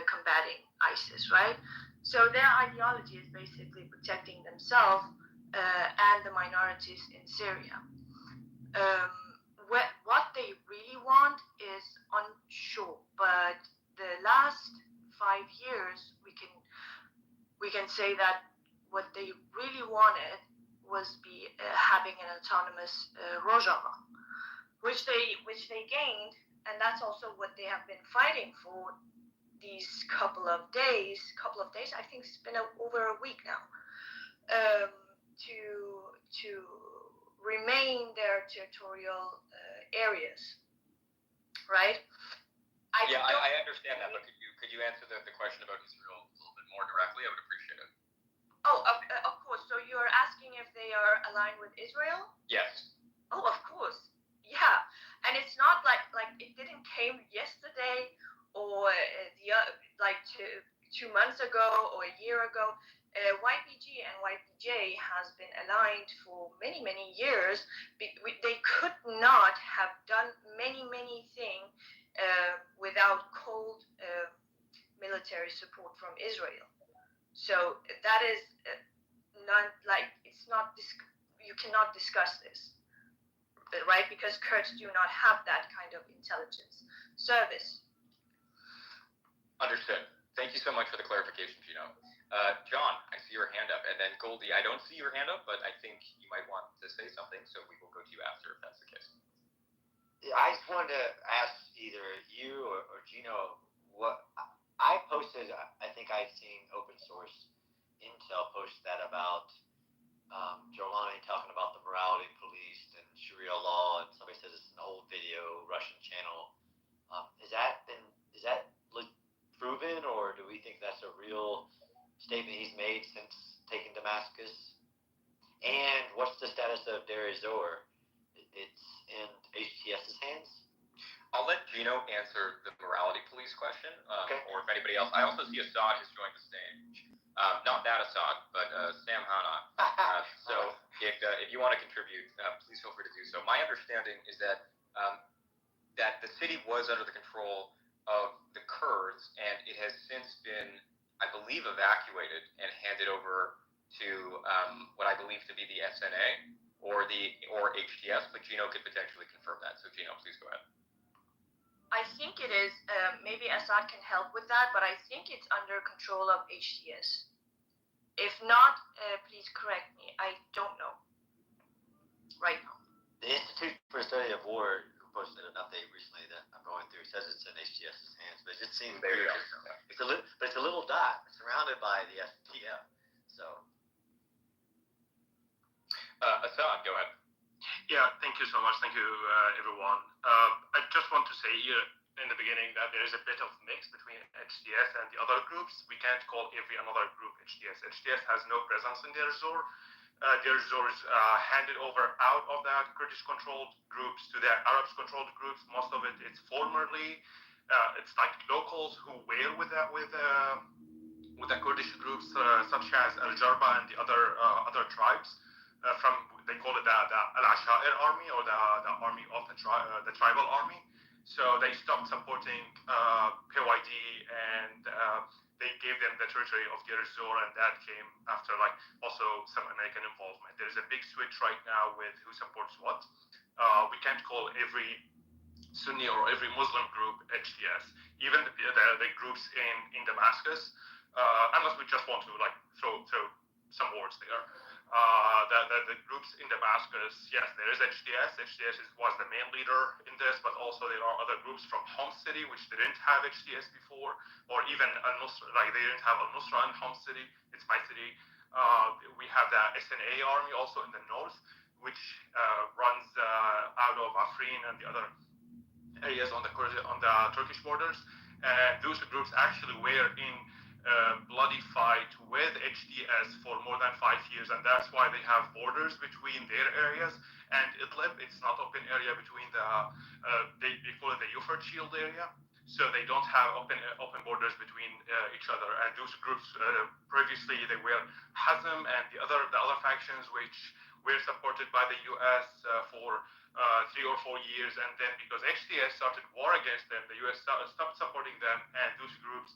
combating ISIS, right? So their ideology is basically protecting themselves and the minorities in Syria. What they really want is unsure, but the last 5 years we can say that what they really wanted was having an autonomous Rojava, which they gained, and that's also what they have been fighting for these couple of days. I think it's been over a week now, to remain their territorial areas. right? I understand that, but could you answer the question about Israel a little bit more directly? I would appreciate it. Oh, of course. So you're asking if they are aligned with Israel? Yes. Oh, of course. Yeah, and it's not like it didn't came yesterday or like 2 months ago or a year ago. YPG and YPJ has been aligned for many years. They could not have done many things without cold military support from Israel. So that is not like it's not. You cannot discuss this, right? Because Kurds do not have that kind of intelligence service. Understood. Thank you so much for the clarification, Gino. John, I see your hand up, and then Goldie, I don't see your hand up, but I think you might want to say something, so we will go to you after if that's the case. Yeah, I just wanted to ask either you or Gino what I posted. I think I'd seen open source intel post that about Jolani talking about the morality police and Sharia law, and somebody says it's an old video, Russian channel. Is that proven, or do we think that's a real statement he's made since taking Damascus? And what's the status of Deir ez-Zor? It's in HTS's hands? I'll let Gino answer the morality police question, Okay. Or if anybody else. I also see Assad has joined the stage. Not that Assad, but Sam Hana. So if you want to contribute, please feel free to do so. My understanding is that that the city was under the control of the Kurds, and it has since been, I believe, evacuated and handed over to what I believe to be the SNA or HTS, but Gino could potentially confirm that. So Gino, please go ahead. I think it is. Maybe Assad can help with that, but I think it's under control of HTS. If not, please correct me. I don't know right now. The Institute for the Study of War posted an update recently that I'm going through. It says it's in HTS's hands, but it just seems weird. It's a little dot surrounded by the STF. So, Assad, go ahead. Yeah, thank you so much. Thank you, everyone. I just want to say here in the beginning that there is a bit of mix between HTS and the other groups. We can't call every another group HTS. HTS has no presence in Deir ez-Zor. Deir ez-Zor is handed over out of the Kurdish-controlled groups to the Arabs-controlled groups. Most of it is formerly, it's like locals who were with the Kurdish groups, such as Al-Jarba and the other tribes. They call it the Al-Ashair army, or the army of the tribal army. So they stopped supporting PYD, and they gave them the territory of Deir ez-Zor, and that came after also some American involvement. There's a big switch right now with who supports what. We can't call every Sunni or every Muslim group HTS, even the groups in Damascus, unless we just want to throw some words there. The groups in Damascus, yes, there is HTS. HTS was the main leader in this, but also there are other groups from Homs City, which didn't have HTS before, or even Al-Nusra, they didn't have Al-Nusra in Homs City. It's my city. We have the SNA army also in the north, which runs out of Afrin and the other areas on the Turkish borders. And those groups actually were in bloody fight with HTS for more than 5 years, and that's why they have borders between their areas and Idlib. It's not open area between they call it the Euphrates Shield area, so they don't have open borders between each other. And those groups previously they were Hazm and the other factions, which were supported by the U.S. For 3 or 4 years, and then because HTS started war against them, the U.S. stopped supporting them, and those groups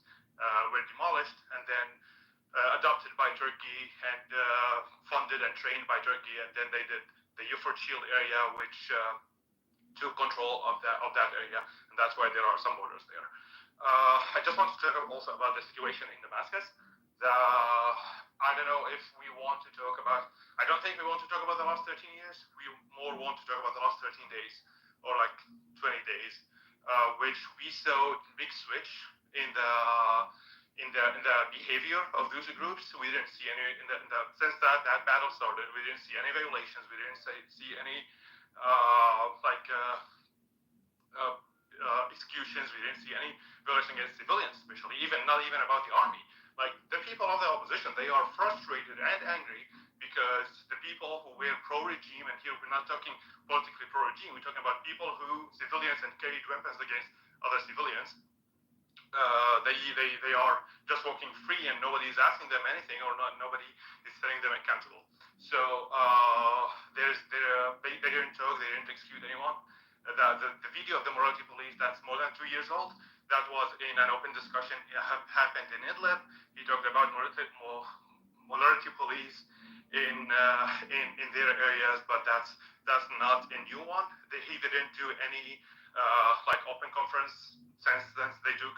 were demolished and then adopted by Turkey and funded and trained by Turkey, and then they did the Euphrates Shield area, which took control of that area, and that's why there are some borders there. I just want to talk also about the situation in Damascus. I don't know if we want to talk about. I don't think we want to talk about the last 13 years. We more want to talk about the last 13 days or 20 days, which we saw big switch in the behavior of those groups. We didn't see any since that battle started. We didn't see any violations. We didn't see any executions. We didn't see any violence against civilians, especially not even about the army. Like the people of the opposition, they are frustrated and angry because the people who were pro-regime, and here we're not talking politically pro-regime, we're talking about people who, civilians, and carried weapons against other civilians. They are just walking free, and nobody is asking them anything, or nobody is telling them accountable. So they didn't talk, they didn't execute anyone. The video of the morality police that's more than 2 years old, that was in an open discussion, happened in Idlib. He talked about morality police in their areas, but that's not a new one. He didn't do any like open conference since they took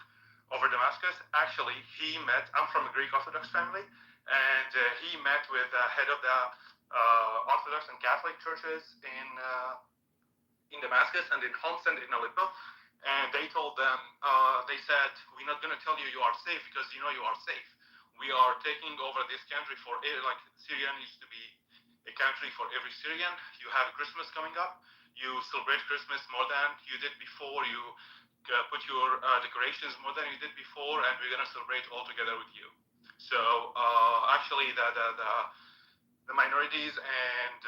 over Damascus. Actually, he met. I'm from a Greek Orthodox family, and he met with the head of the Orthodox and Catholic churches in Damascus and in Homs and in Aleppo. And they told them, they said, we're not going to tell you you are safe because you know you are safe. We are taking over this country for, like, Syria needs to be a country for every Syrian. You have Christmas coming up. You celebrate Christmas more than you did before. You put your decorations more than you did before, and we're going to celebrate all together with you. So actually, the minorities and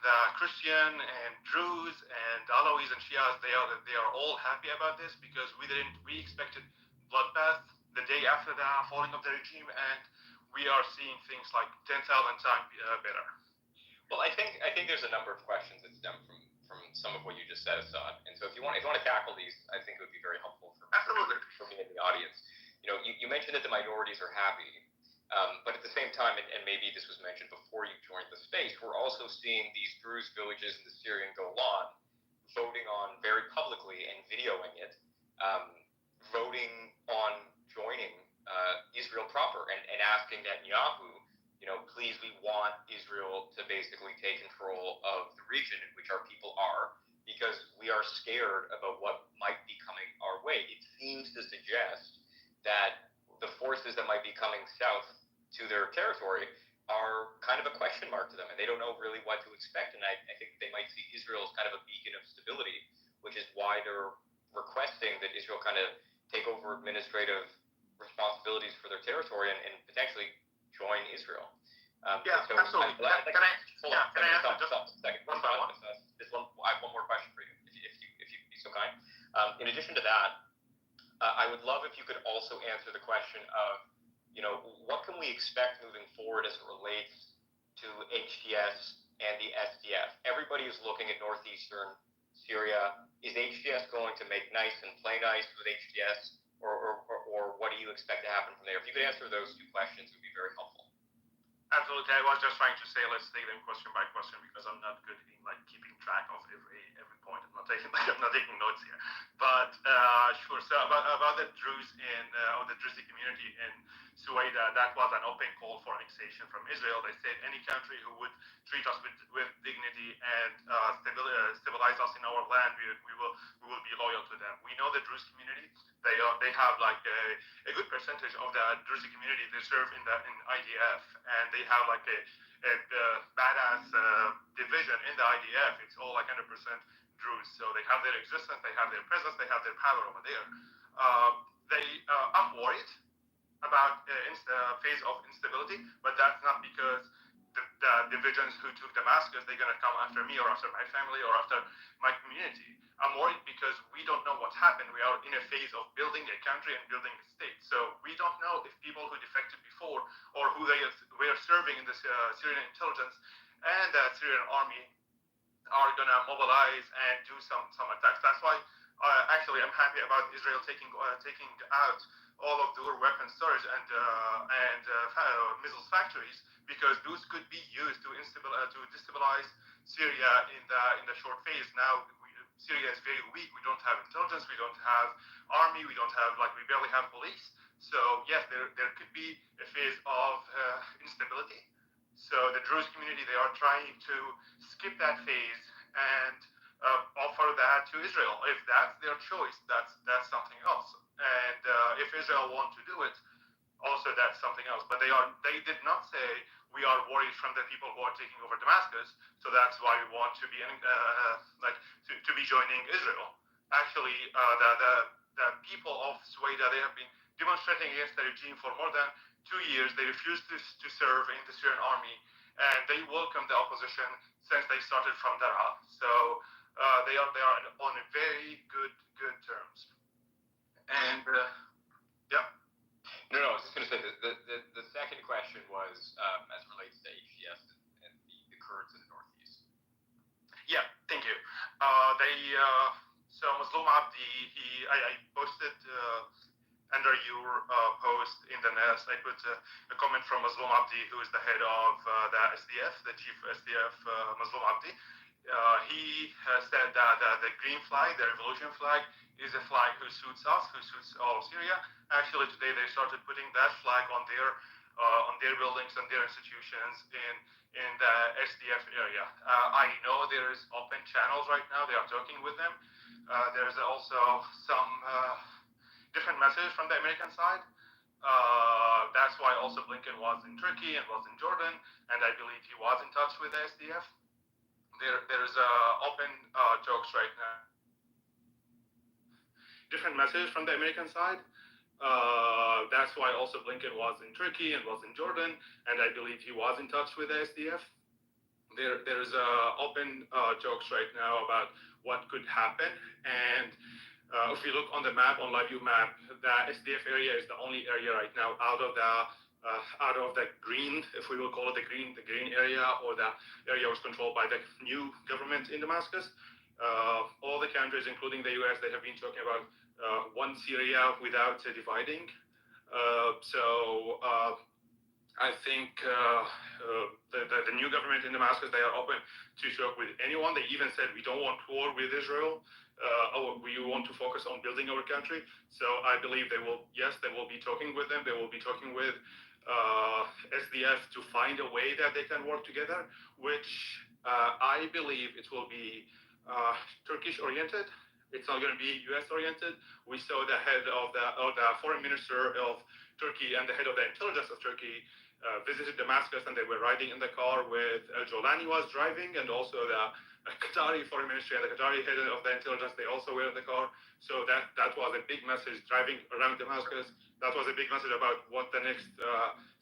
the Christian and Druze and Alawis and Shias, they are all happy about this because we expected bloodbath the day after the falling of the regime, and we are seeing things like 10,000 times better. Well, I think there's a number of questions that stem from some of what you just said, Assad. And so if you want to tackle these, I think it would be very helpful for me in the audience. You mentioned that the minorities are happy. But at the same time, and maybe this was mentioned before you joined the space, we're also seeing these Druze villages in the Syrian Golan voting on very publicly and videoing it, voting on joining Israel proper and asking Netanyahu, please, we want Israel to basically take control of the region in which our people are, because we are scared about what might be coming our way. It seems to suggest that the forces that might be coming south to their territory are kind of a question mark to them, and they don't know really what to expect. And I think they might see Israel as kind of a beacon of stability, which is why they're requesting that Israel kind of take over administrative responsibilities for their territory and potentially join Israel. Absolutely. Can I answer just a second? One by one. I have one more question for you, if you'd be so kind. In addition to that, I would love if you could also answer the question of, what can we expect moving forward as it relates to HTS and the SDF? Everybody is looking at northeastern Syria. Is HTS going to make nice and play nice with HTS, or what do you expect to happen from there? If you could answer those two questions, it would be very helpful. Absolutely. I was just trying to say, let's take them question by question because I'm not good in keeping track of every point. I'm not taking notes here. But sure. So about the Druze or the Druze community in Suwaida, that was an open call for annexation from Israel. They said any country who would treat us with dignity and stabilize us in our land, we will be loyal to them. We know the Druze community. They have a good percentage of the Druze community. They serve in IDF, and they have a badass division in the IDF. It's all 100% Druze. So they have their existence, they have their presence, they have their power over there. I'm worried about phase of instability, but that's not because the divisions who took Damascus, they're going to come after me or after my family or after my community. I'm worried because we don't know what's happened. We are in a phase of building a country and building a state. So we don't know if people who defected before or who they were serving in the Syrian intelligence and the Syrian army are going to mobilize and do some attacks. That's why actually I'm happy about Israel taking out all of their weapon storage and missiles factories, because those could be used to destabilize Syria in the short phase. Now Syria is very weak. We don't have intelligence. We don't have army. We barely have police. So yes, there could be a phase of instability. So the Druze community, they are trying to skip that phase and offer that to Israel. If that's their choice, that's something else. And if Israel want to do it, also that's something else. But they did not say we are worried from the people who are taking over Damascus, so that's why we want to be to be joining Israel. actually, the people of Sweden, they have been demonstrating against the regime for more than 2 years. They refused to serve in the Syrian army, and they welcome the opposition since they started from Daraa. So they are on a very good terms. And yeah. No, I was just going to say the second question was as it relates to HTS and the Kurds in the northeast. Yeah, thank you. So Mazloum Abdi, I posted under your post in the nest, I put a comment from Mazloum Abdi, who is the head of the SDF, the chief SDF, Mazloum Abdi. He said that the green flag, the revolution flag, is a flag who suits us, who suits all of Syria. Actually, today they started putting that flag on their buildings and their institutions in the SDF area. I know there is open channels right now. They are talking with them. There's also some different messages from the American side. That's why also Blinken was in Turkey and was in Jordan, and I believe he was in touch with the SDF. There's open talks right now. Different messages from the American side. That's why also Blinken was in Turkey and was in Jordan, and I believe he was in touch with the SDF. There's open talks right now about what could happen, and if you look on the map, on LiveView map, the SDF area is the only area right now out of the green, if we will call it the green area, or the area was controlled by the new government in Damascus. All the countries, including the US, they have been talking about one Syria without dividing. I think the new government in Damascus, they are open to talk with anyone. They even said, we don't want war with Israel. We want to focus on building our country. So I believe they will be talking with them. They will be talking with SDF to find a way that they can work together, which I believe it will be Turkish oriented. It's not going to be US oriented. We saw the head of the foreign minister of Turkey and the head of the intelligence of Turkey visited Damascus, and they were riding in the car with Jolani was driving, and also the Qatari foreign ministry and the Qatari head of the intelligence, they also were in the car. So that was a big message driving around Damascus. That was a big message about what the next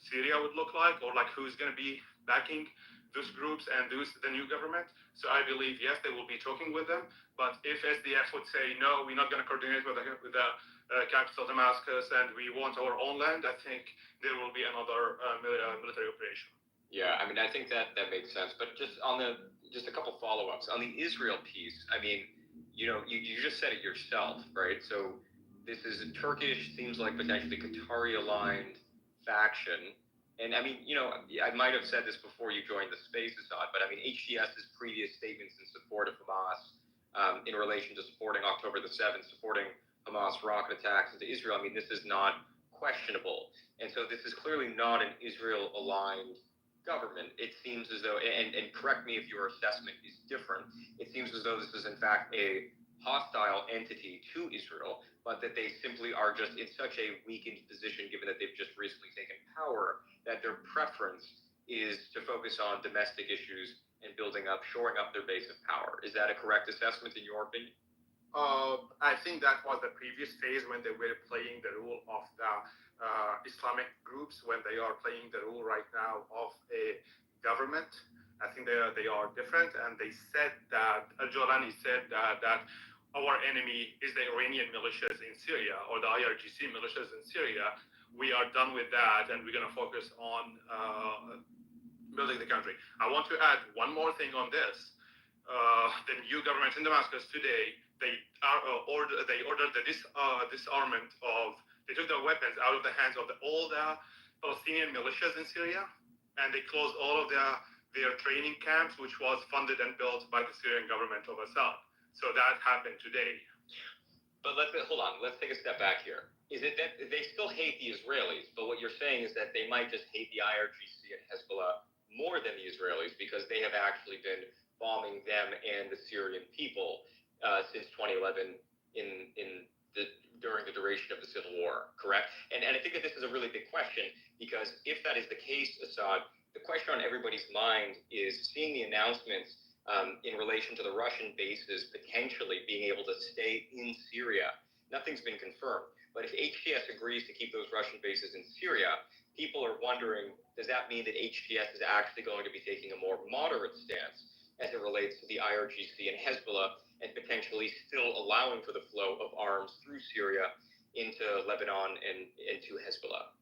Syria would look like, or like who's going to be backing those groups and the new government. So I believe, yes, they will be talking with them. But if SDF would say, no, we're not going to coordinate with the capital Damascus, and we want our own land, I think there will be another military operation. Yeah, I mean, I think that makes sense. But just a couple follow-ups on the Israel piece. I mean, you just said it yourself, right? So this is a Turkish, seems like potentially Qatari-aligned faction. And I mean, I might have said this before you joined the space, Assad, but I mean, HTS's previous statements in support of Hamas in relation to supporting October the 7th, supporting Hamas rocket attacks into Israel, I mean, this is not questionable. And so this is clearly not an Israel-aligned government. It seems as though, and correct me if your assessment is different, it seems as though this is in fact a hostile entity to Israel, but that they simply are just in such a weakened position given that they've just recently taken power, that their preference is to focus on domestic issues and shoring up their base of power. Is that a correct assessment in your opinion? I think that was the previous phase when they were playing the role of the Islamic groups, when they are playing the role right now of a government. I think they are different, and they said that, Al-Jolani said that our enemy is the Iranian militias in Syria, or the IRGC militias in Syria. We are done with that, and we're going to focus on building the country. I want to add one more thing on this. The new government in Damascus today, they ordered the disarmament of, they took the weapons out of the hands of all the Palestinian militias in Syria, and they closed all of their training camps, which was funded and built by the Syrian government of Assad. So that happened today. But hold on, let's take a step back here. Is it that they still hate the Israelis, but what you're saying is that they might just hate the IRGC and Hezbollah more than the Israelis because they have actually been bombing them and the Syrian people since 2011 during the duration of the civil war, correct? And I think that this is a really big question, because if that is the case, Assad, the question on everybody's mind is, seeing the announcements in relation to the Russian bases potentially being able to stay in Syria. Nothing's been confirmed. But if HTS agrees to keep those Russian bases in Syria, people are wondering, does that mean that HTS is actually going to be taking a more moderate stance as it relates to the IRGC and Hezbollah, and potentially still allowing for the flow of arms through Syria into Lebanon and into Hezbollah?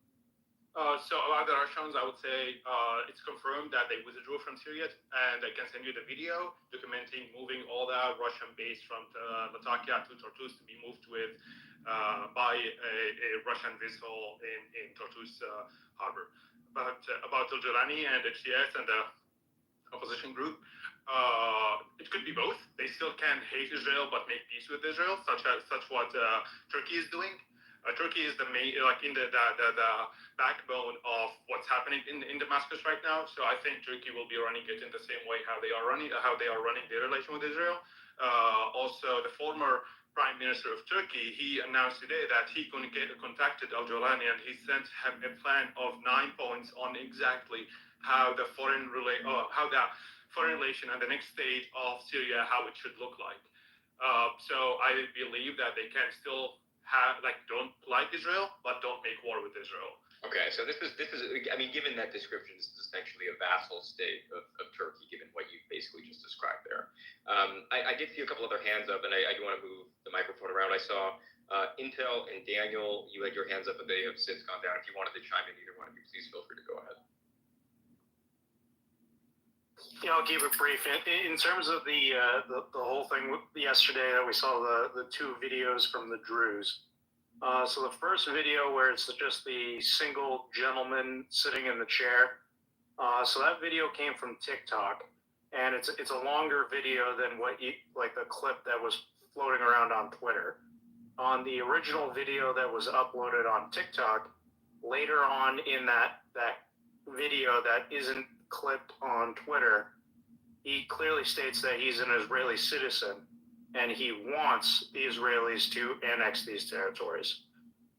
So about the Russians, I would say it's confirmed that they withdrew from Syria, and I can send you the video documenting moving all the Russian base from Latakia to Tartus to be moved with by a Russian vessel in Tartus harbor. But about Al-Jilani and HTS and the opposition group, it could be both. They still can hate Israel but make peace with Israel, such what Turkey is doing. Turkey is the main, like in the backbone of what's happening in Damascus right now. So I think Turkey will be running it in the same way how they are running their relation with Israel. Also, the former Prime Minister of Turkey, he announced today that he contacted Al-Jolani and he sent him a plan of 9 points on exactly how the foreign relation and the next state of Syria, how it should look like. So I believe that they can still don't like Israel, but don't make war with Israel. Okay, so this is, I mean, given that description, this is essentially a vassal state of Turkey, given what you basically just described there. I did see a couple other hands up, and I do want to move the microphone around. I saw Intel and Daniel, you had your hands up, and they have since gone down. If you wanted to chime in, either one of you, please feel free to go ahead. Yeah, I'll keep it brief. In terms of the whole thing yesterday that we saw the two videos from the Druze. So the first video where it's just the single gentleman sitting in the chair. So that video came from TikTok, and it's a longer video than the clip that was floating around on Twitter. On the original video that was uploaded on TikTok, later on in that video that isn't clipped on Twitter, he clearly states that he's an Israeli citizen and he wants the Israelis to annex these territories.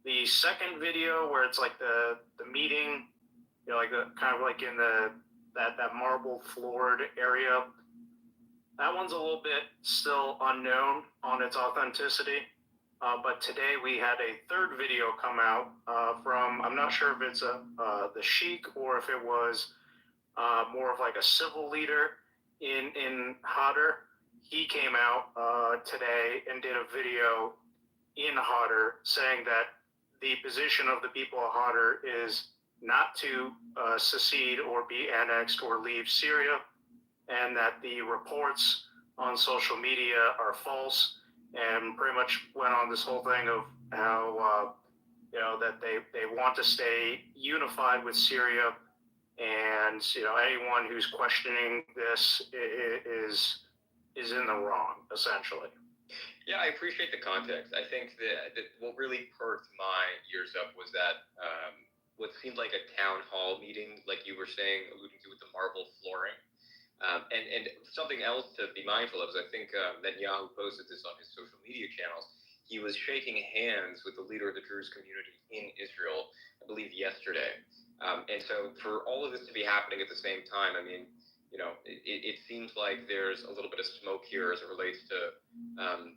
The second video where it's like the meeting, like the kind of like in that marble floored area, that one's a little bit still unknown on its authenticity. But today we had a third video come out from, I'm not sure if it's the Sheikh or if it was more of like a civil leader in Hadar. He came out today and did a video in Hadar saying that the position of the people of Hadar is not to secede or be annexed or leave Syria, and that the reports on social media are false, and pretty much went on this whole thing of how that they want to stay unified with Syria, and anyone who's questioning this is in the wrong, essentially. Yeah, I appreciate the context. I think that what really perked my ears up was that what seemed like a town hall meeting, like you were saying, alluding to with the marble flooring. And something else to be mindful of is I think Netanyahu posted this on his social media channels. He was shaking hands with the leader of the Druze community in Israel, I believe yesterday. And so for all of this to be happening at the same time, I mean, it seems like there's a little bit of smoke here as it relates to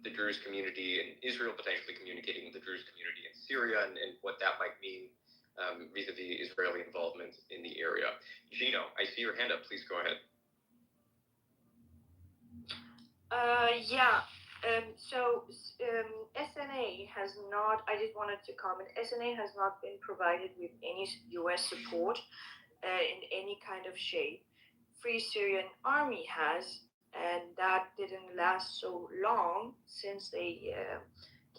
the Druze community in Israel potentially communicating with the Druze community in Syria and what that might mean vis-a-vis Israeli involvement in the area. Gino, I see your hand up. Please go ahead. So SNA has not, I just wanted to comment, SNA has not been provided with any US support in any kind of shape. Free Syrian Army has, and that didn't last so long since they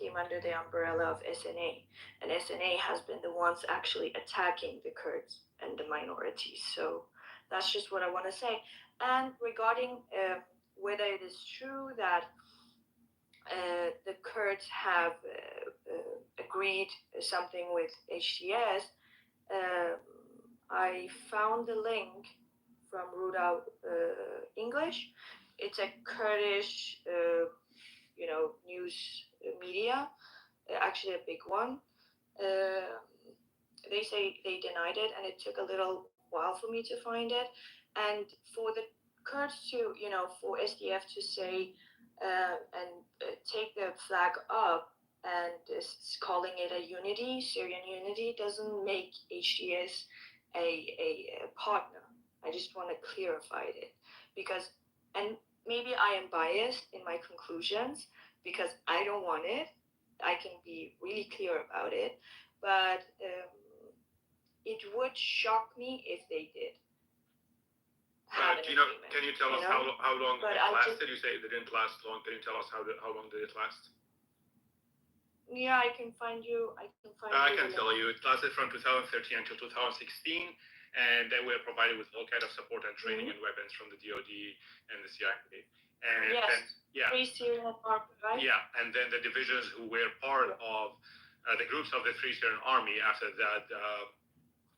came under the umbrella of SNA. And SNA has been the ones actually attacking the Kurds and the minorities. So that's just what I want to say. And regarding whether it is true that the Kurds have agreed something with HTS, I found the link from Ruda English. It's a Kurdish, news media, actually a big one. They say they denied it, and it took a little while for me to find it. And for the occurs to, for SDF to say and take the flag up and is calling it a unity, Syrian unity, doesn't make HDS a partner. I just want to clarify it because, and maybe I am biased in my conclusions because I don't want it. I can be really clear about it, but it would shock me if they did. Can you tell us how long it lasted? You say it didn't last long. Can you tell us how long did it last? Yeah, I can find you. I can tell you. It lasted from 2013 until 2016, and they were provided with all kind of support and training and weapons from the DoD and the CIA. And yes, yeah, Free Syrian Army, right? Yeah, and then the divisions who were part of the groups of the Free Syrian Army after that.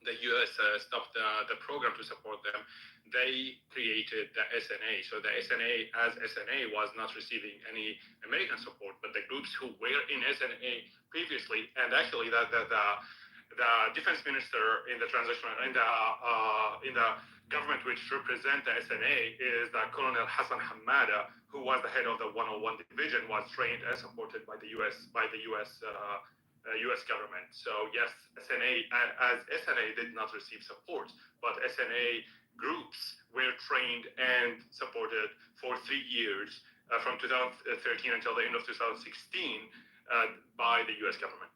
The U.S. stopped the program to support them. They created the SNA. So the SNA, as SNA, was not receiving any American support, but the groups who were in SNA previously, and actually the defense minister in the transition in the government which represent the SNA is Colonel Hassan Hamada, who was the head of the 101 division, was trained and supported by the U.S. U.S. government. So yes, SNA did not receive support, but SNA groups were trained and supported for 3 years from 2013 until the end of 2016 by the U.S. government.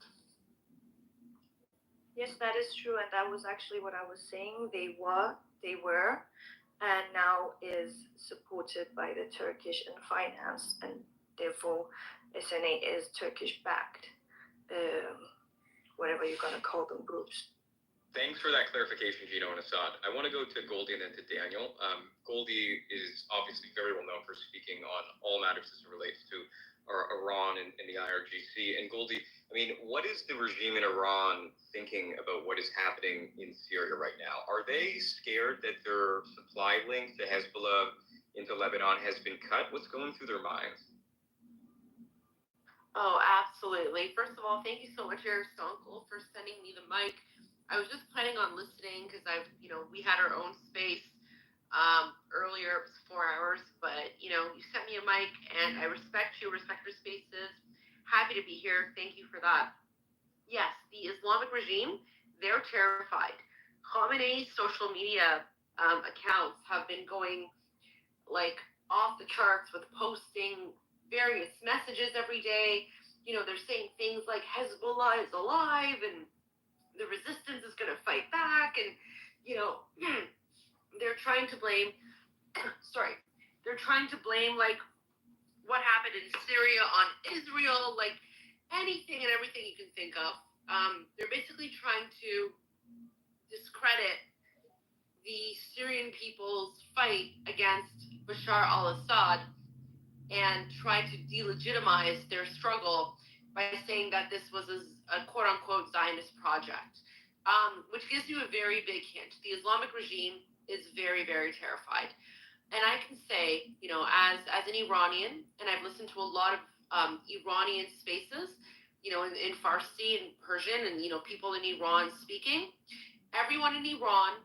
Yes, that is true, and that was actually what I was saying. They were, and now is supported by the Turkish and financed, and therefore SNA is Turkish backed. Whatever you're gonna call them, groups. Thanks for that clarification, Gino and Assad. I want to go to Goldie and then to Daniel. Goldie is obviously very well known for speaking on all matters as it relates to Iran and the IRGC. And Goldie, I mean, what is the regime in Iran thinking about what is happening in Syria right now? Are they scared that their supply link to Hezbollah into Lebanon has been cut? What's going through their minds? Oh, absolutely. First of all, thank you so much, Eric Stonkel, for sending me the mic. I was just planning on listening because we had our own space earlier. It was 4 hours, but you sent me a mic, and I respect you, respect your spaces. Happy to be here. Thank you for that. Yes, the Islamic regime, they're terrified. Khamenei's social media accounts have been going like off the charts with posting various messages every day. They're saying things like Hezbollah is alive and the resistance is going to fight back, and they're trying to blame they're trying to blame like what happened in Syria on Israel, like anything and everything you can think of. They're basically trying to discredit the Syrian people's fight against Bashar al-Assad and try to delegitimize their struggle by saying that this was a quote-unquote Zionist project, which gives you a very big hint. The Islamic regime is very, very terrified. And I can say, as an Iranian, and I've listened to a lot of Iranian spaces, in Farsi and Persian, and, people in Iran speaking, everyone in Iran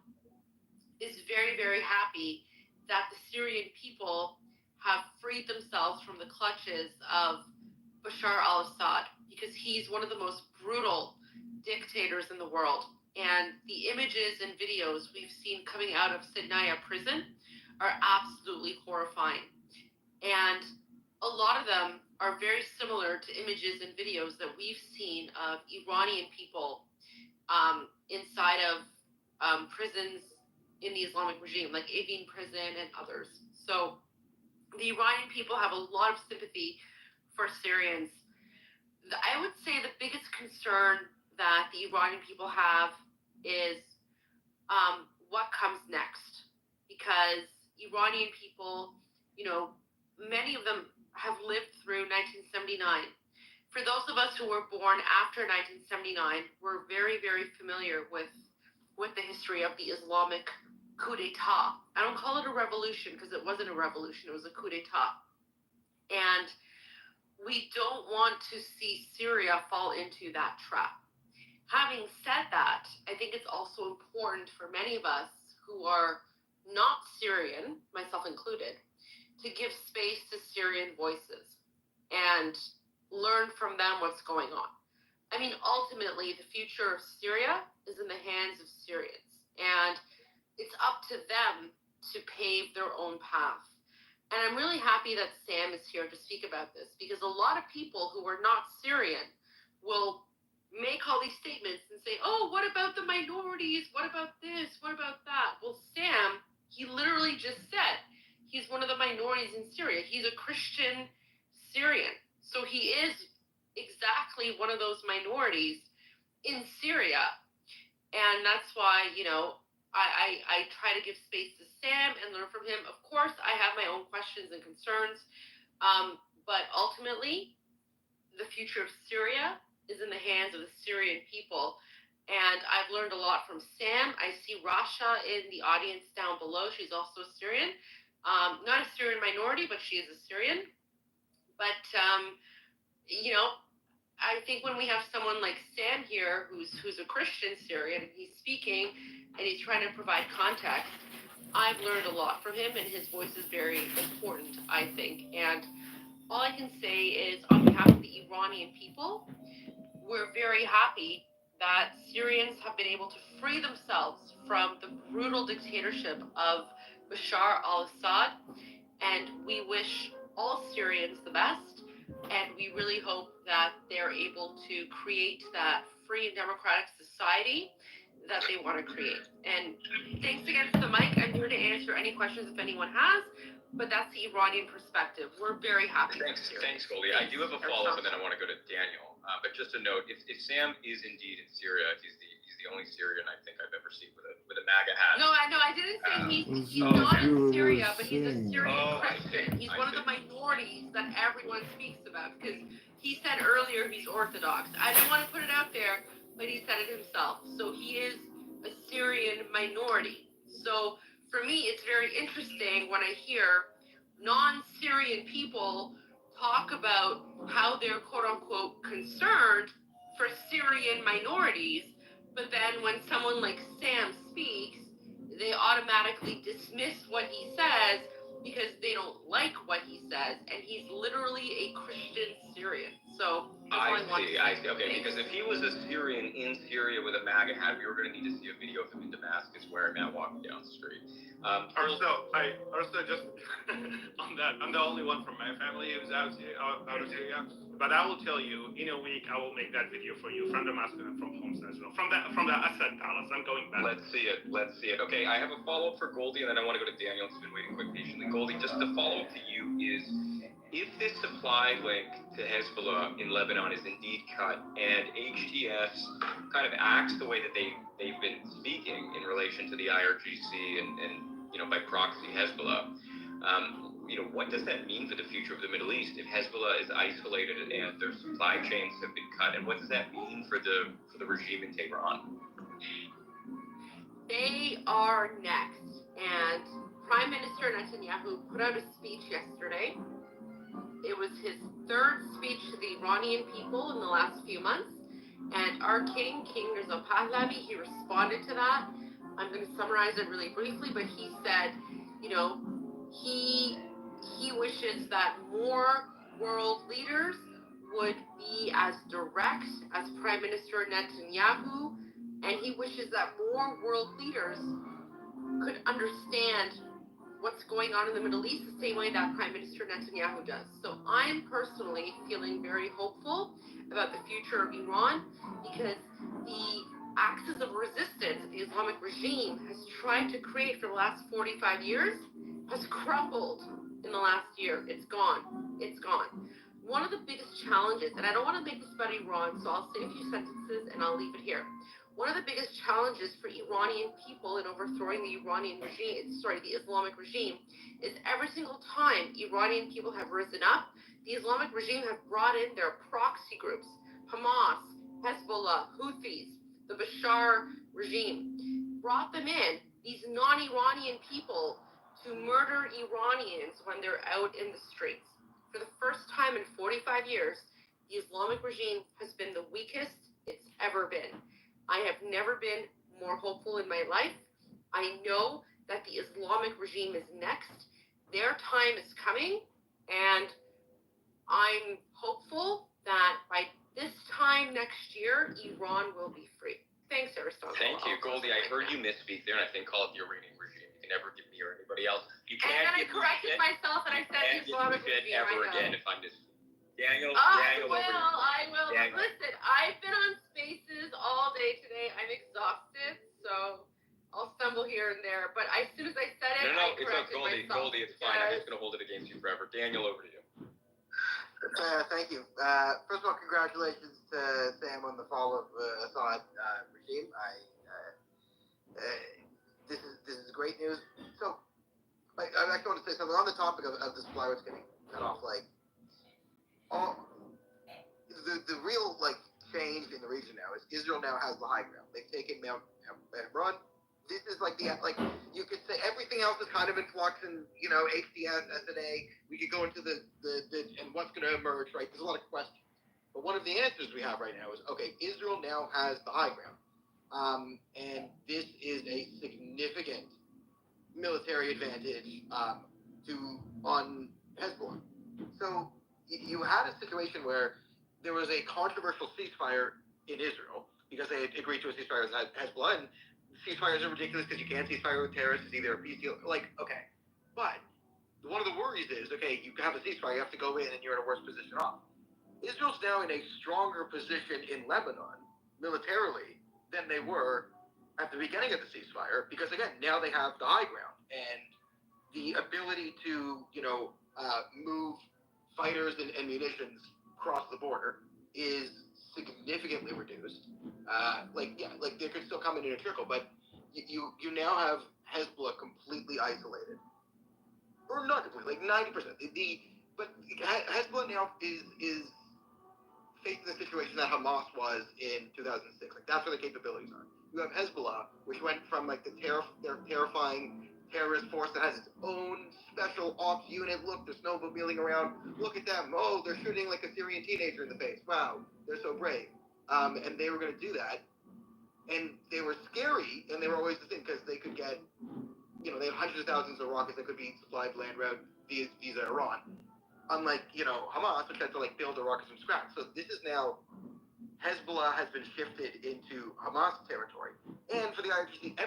is very, very happy that the Syrian people have freed themselves from the clutches of Bashar al-Assad, because he's one of the most brutal dictators in the world. And the images and videos we've seen coming out of Sidnaya prison are absolutely horrifying. And a lot of them are very similar to images and videos that we've seen of Iranian people inside of prisons in the Islamic regime, like Evin prison and others. So the Iranian people have a lot of sympathy for Syrians. I would say the biggest concern that the Iranian people have is what comes next. Because Iranian people, many of them have lived through 1979. For those of us who were born after 1979, we're very, very familiar with the history of the Islamic coup d'etat. I don't call it a revolution because it wasn't a revolution, it was a coup d'etat. And we don't want to see Syria fall into that trap. Having said that, I think it's also important for many of us who are not Syrian, myself included, to give space to Syrian voices and learn from them what's going on. I mean, ultimately, the future of Syria is in the hands of Syrians, and it's up to them to pave their own path. And I'm really happy that Sam is here to speak about this, because a lot of people who are not Syrian will make all these statements and say, oh, what about the minorities? What about this? What about that? Well, Sam, he literally just said he's one of the minorities in Syria. He's a Christian Syrian. So he is exactly one of those minorities in Syria. And that's why, I try to give space to Sam and learn from him. Of course, I have my own questions and concerns, but ultimately, the future of Syria is in the hands of the Syrian people. And I've learned a lot from Sam. I see Rasha in the audience down below. She's also Syrian. Not a Syrian minority, but she is a Syrian. But, I think when we have someone like Sam here, who's a Christian Syrian, he's speaking and he's trying to provide context, I've learned a lot from him, and his voice is very important, I think. And all I can say is, on behalf of the Iranian people, we're very happy that Syrians have been able to free themselves from the brutal dictatorship of Bashar al-Assad, and we wish all Syrians the best, and we really hope that they're able to create that free and democratic society that they want to create. And thanks again for the mic. I'm here to answer any questions if anyone has, but that's the Iranian perspective. We're very happy. Thanks, Goldie. I do have a follow-up, and then I want to go to Daniel. But just a note, if Sam is indeed in Syria, he's the only Syrian I think I've ever seen with a MAGA hat. No, I didn't say he's not in Syria, but he's a Syrian Christian. He's one of the minorities that everyone speaks about, because he said earlier he's Orthodox. I didn't want to put it out there, but he said it himself. So he is a Syrian minority. So for me, it's very interesting when I hear non-Syrian people talk about how they're quote-unquote concerned for Syrian minorities, but then when someone like Sam speaks, they automatically dismiss what he says because they don't like what he says, and he's literally a Christian Syrian. So I see. Okay, because if he was a Syrian in Syria with a MAGA hat, we were going to need to see a video of him in Damascus wearing that walking down the street. Also just on that, I'm the only one from my family who's out of Syria. But I will tell you, in a week, I will make that video for you from Damascus and from Homs as well. From the Assad Palace. I'm going back. Let's see it. Okay, I have a follow-up for Goldie, and then I want to go to Daniel, who's been waiting quite patiently. Goldie, just the follow-up to you is, if this supply link to Hezbollah in Lebanon is indeed cut, and HTS kind of acts the way that they've been speaking in relation to the IRGC and by proxy Hezbollah, what does that mean for the future of the Middle East if Hezbollah is isolated and their supply chains have been cut? And what does that mean for the regime in Tehran? They are next. And Prime Minister Netanyahu put out a speech yesterday. It was his third speech to the Iranian people in the last few months. And our King Reza Pahlavi, he responded to that. I'm going to summarize it really briefly, but he said, he wishes that more world leaders would be as direct as Prime Minister Netanyahu, and he wishes that more world leaders could understand what's going on in the Middle East the same way that Prime Minister Netanyahu does. So I'm personally feeling very hopeful about the future of Iran, because the axis of resistance that the Islamic regime has tried to create for the last 45 years has crumbled in the last year. It's gone. One of the biggest challenges, and I don't want to make this about Iran, so I'll say a few sentences and I'll leave it here. One of the biggest challenges for Iranian people in overthrowing the Islamic regime, is every single time Iranian people have risen up, the Islamic regime have brought in their proxy groups, Hamas, Hezbollah, Houthis, the Bashar regime, brought them in, these non-Iranian people, to murder Iranians when they're out in the streets. For the first time in 45 years, the Islamic regime has been the weakest it's ever been. I have never been more hopeful in my life. I know that the Islamic regime is next. Their time is coming, and I'm hopeful that by this time next year, Iran will be free. Thanks, Aristotle. Thank you, Goldie. I heard you misspeak there, and I think call it the Iranian regime. You can never give me or anybody else. You can't and then I give corrected me shit. myself and I said You Islamic can't regime. ever again if I miss. Daniel, I over to you. will. Daniel. Listen, I've been on spaces all day today. I'm exhausted, so I'll stumble here and there. But as soon as I said it, I corrected myself. Goldie, it's fine. I'm just going to hold it against you forever. Daniel, over to you. Thank you. First of all, congratulations to Sam on the fall of Assad regime. This is great news. So, I actually want to say something on the topic of this flowers getting cut off. Like, the real change in the region now is Israel now has the high ground. They've taken Mount Hebron. This is you could say everything else is kind of in flux, and HDS, SNA. We could go into the and what's going to emerge, right? There's a lot of questions, but one of the answers we have right now is Israel now has the high ground, and this is a significant military advantage on Hezbollah. So you had a situation where there was a controversial ceasefire in Israel because they had agreed to a ceasefire with Hezbollah, and ceasefires are ridiculous because you can't ceasefire with terrorists. It's either a peace deal, but one of the worries is, you have a ceasefire, you have to go in, and you're in a worse position off. Israel's now in a stronger position in Lebanon militarily than they were at the beginning of the ceasefire because, again, now they have the high ground and the ability to, move fighters and munitions across the border is significantly reduced. They could still come in a trickle, but you now have Hezbollah completely isolated, or not completely, 90%. But Hezbollah now is facing the situation that Hamas was in 2006. That's where the capabilities are. You have Hezbollah, which went from their terrifying terrorist force that has its own special ops unit. Look, there's snowmobiling around. Look at them. Oh, they're shooting like a Syrian teenager in the face. Wow, they're so brave. And they were going to do that. And they were scary, and they were always the thing because they could get, they had hundreds of thousands of rockets that could be supplied land route via Iran. Unlike, Hamas, which had to build the rockets from scratch. So this is now, Hezbollah has been shifted into Hamas territory. And for the IRGC,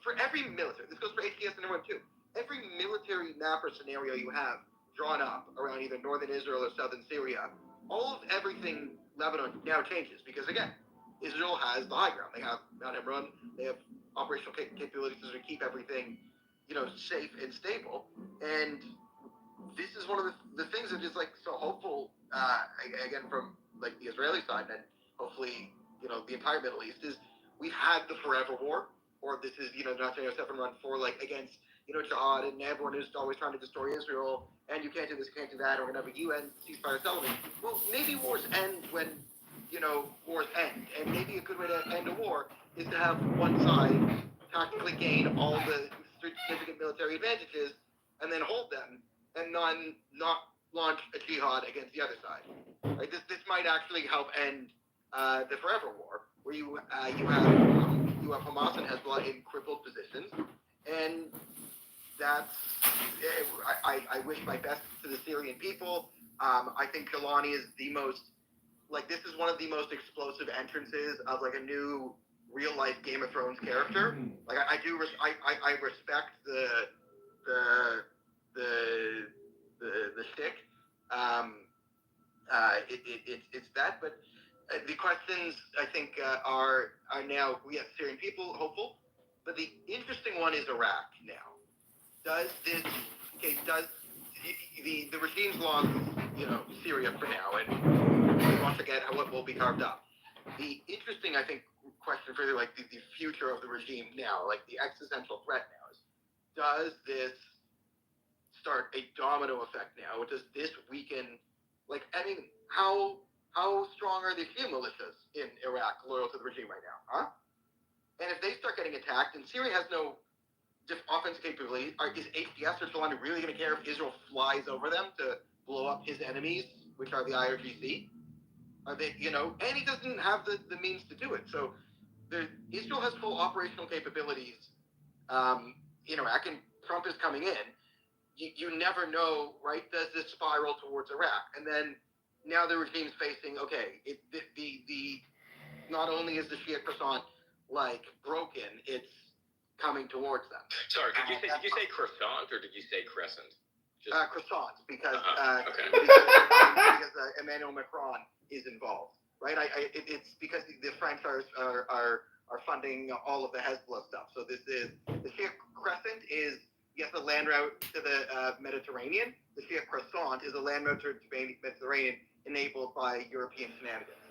for every military, this goes for HTS and everyone too, every military map or scenario you have drawn up around either northern Israel or southern Syria, all of everything Lebanon now changes because, again, Israel has the high ground. They have Mount Hebron. They have operational capabilities to keep everything, safe and stable. And this is one of the things that is so hopeful, again, from the Israeli side, and hopefully, the entire Middle East, is we've had the forever war, or this is, Netanyahu stepping run for against, jihad, and everyone is always trying to destroy Israel, and you can't do this, can't do that, or we're going to have a UN ceasefire settlement. Well, maybe wars end when, wars end, and maybe a good way to end a war is to have one side tactically gain all the significant military advantages, and then hold them, and not launch a jihad against the other side. Right? This might actually help end the forever war, where you have Hamas and Hezbollah in crippled positions, and that's I wish my best to the Syrian people. I think Golani is the most this is one of the most explosive entrances of a new real life Game of Thrones character. I respect the shtick. It's that, but the questions I think are now we have Syrian people hopeful, but the interesting one is Iraq now. Does the regime's lost Syria for now, and we won't forget what will be carved up. The interesting I think question for the future of the regime now, the existential threat now is, does this start a domino effect now? Does this weaken how strong are the Shia militias in Iraq loyal to the regime right now, huh? And if they start getting attacked, and Syria has no offensive capability, is HDS or Solana really going to care if Israel flies over them to blow up his enemies, which are the IRGC? Are they, and he doesn't have the means to do it. So Israel has full operational capabilities Iraq and Trump is coming in, you never know, right? Does this spiral towards Iraq? And then now the regime's facing, okay, the not only is the Shia croissant like broken, it's coming towards them. Sorry, did you say croissant or did you say crescent? Croissants, because okay. because Emmanuel Macron is involved, right? It's because the French are funding all of the Hezbollah stuff. So this is the Shia crescent is yes a land route to the Mediterranean. The Shia croissant is a land route to the Mediterranean enabled by European shenanigans.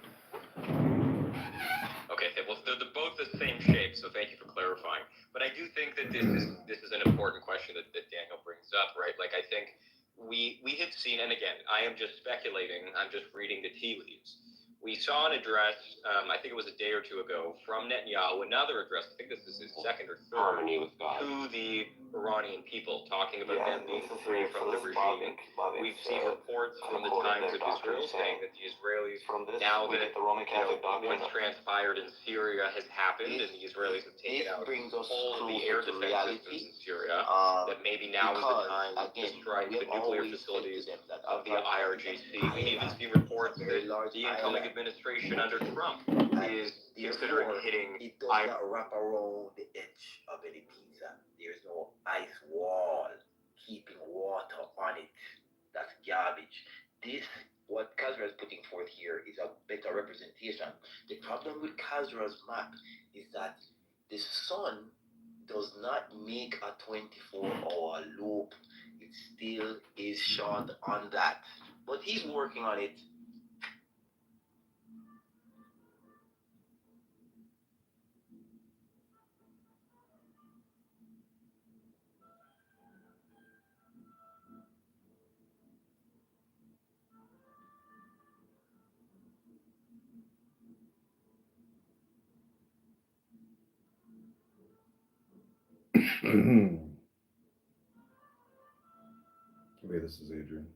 Okay, well, they're both the same shape, so thank you for clarifying. But I do think that this is an important question that Daniel brings up, right? Like, I think we had seen, and again, I am just speculating, I'm just reading the tea leaves. We saw an address, I think it was a day or two ago, from Netanyahu, another address, I think this is his second or third, to the Iranian people, talking about them being free from the regime. We've seen reports from the Times of Israel saying that the Israelis, now that what's transpired in Syria has happened, and the Israelis have taken out all of the air defense systems in Syria, that maybe now is the time to strike the nuclear facilities of the IRGC. We even see reports that the incoming administration under Trump is considering hitting. It does not wrap around the edge of any pizza. There's no ice wall keeping water on it. That's garbage. What Kazra is putting forth here is a better representation. The problem with Kazra's map is that the sun does not make a 24-hour loop. It still is short on that. But he's working on it. Maybe this is Adrian.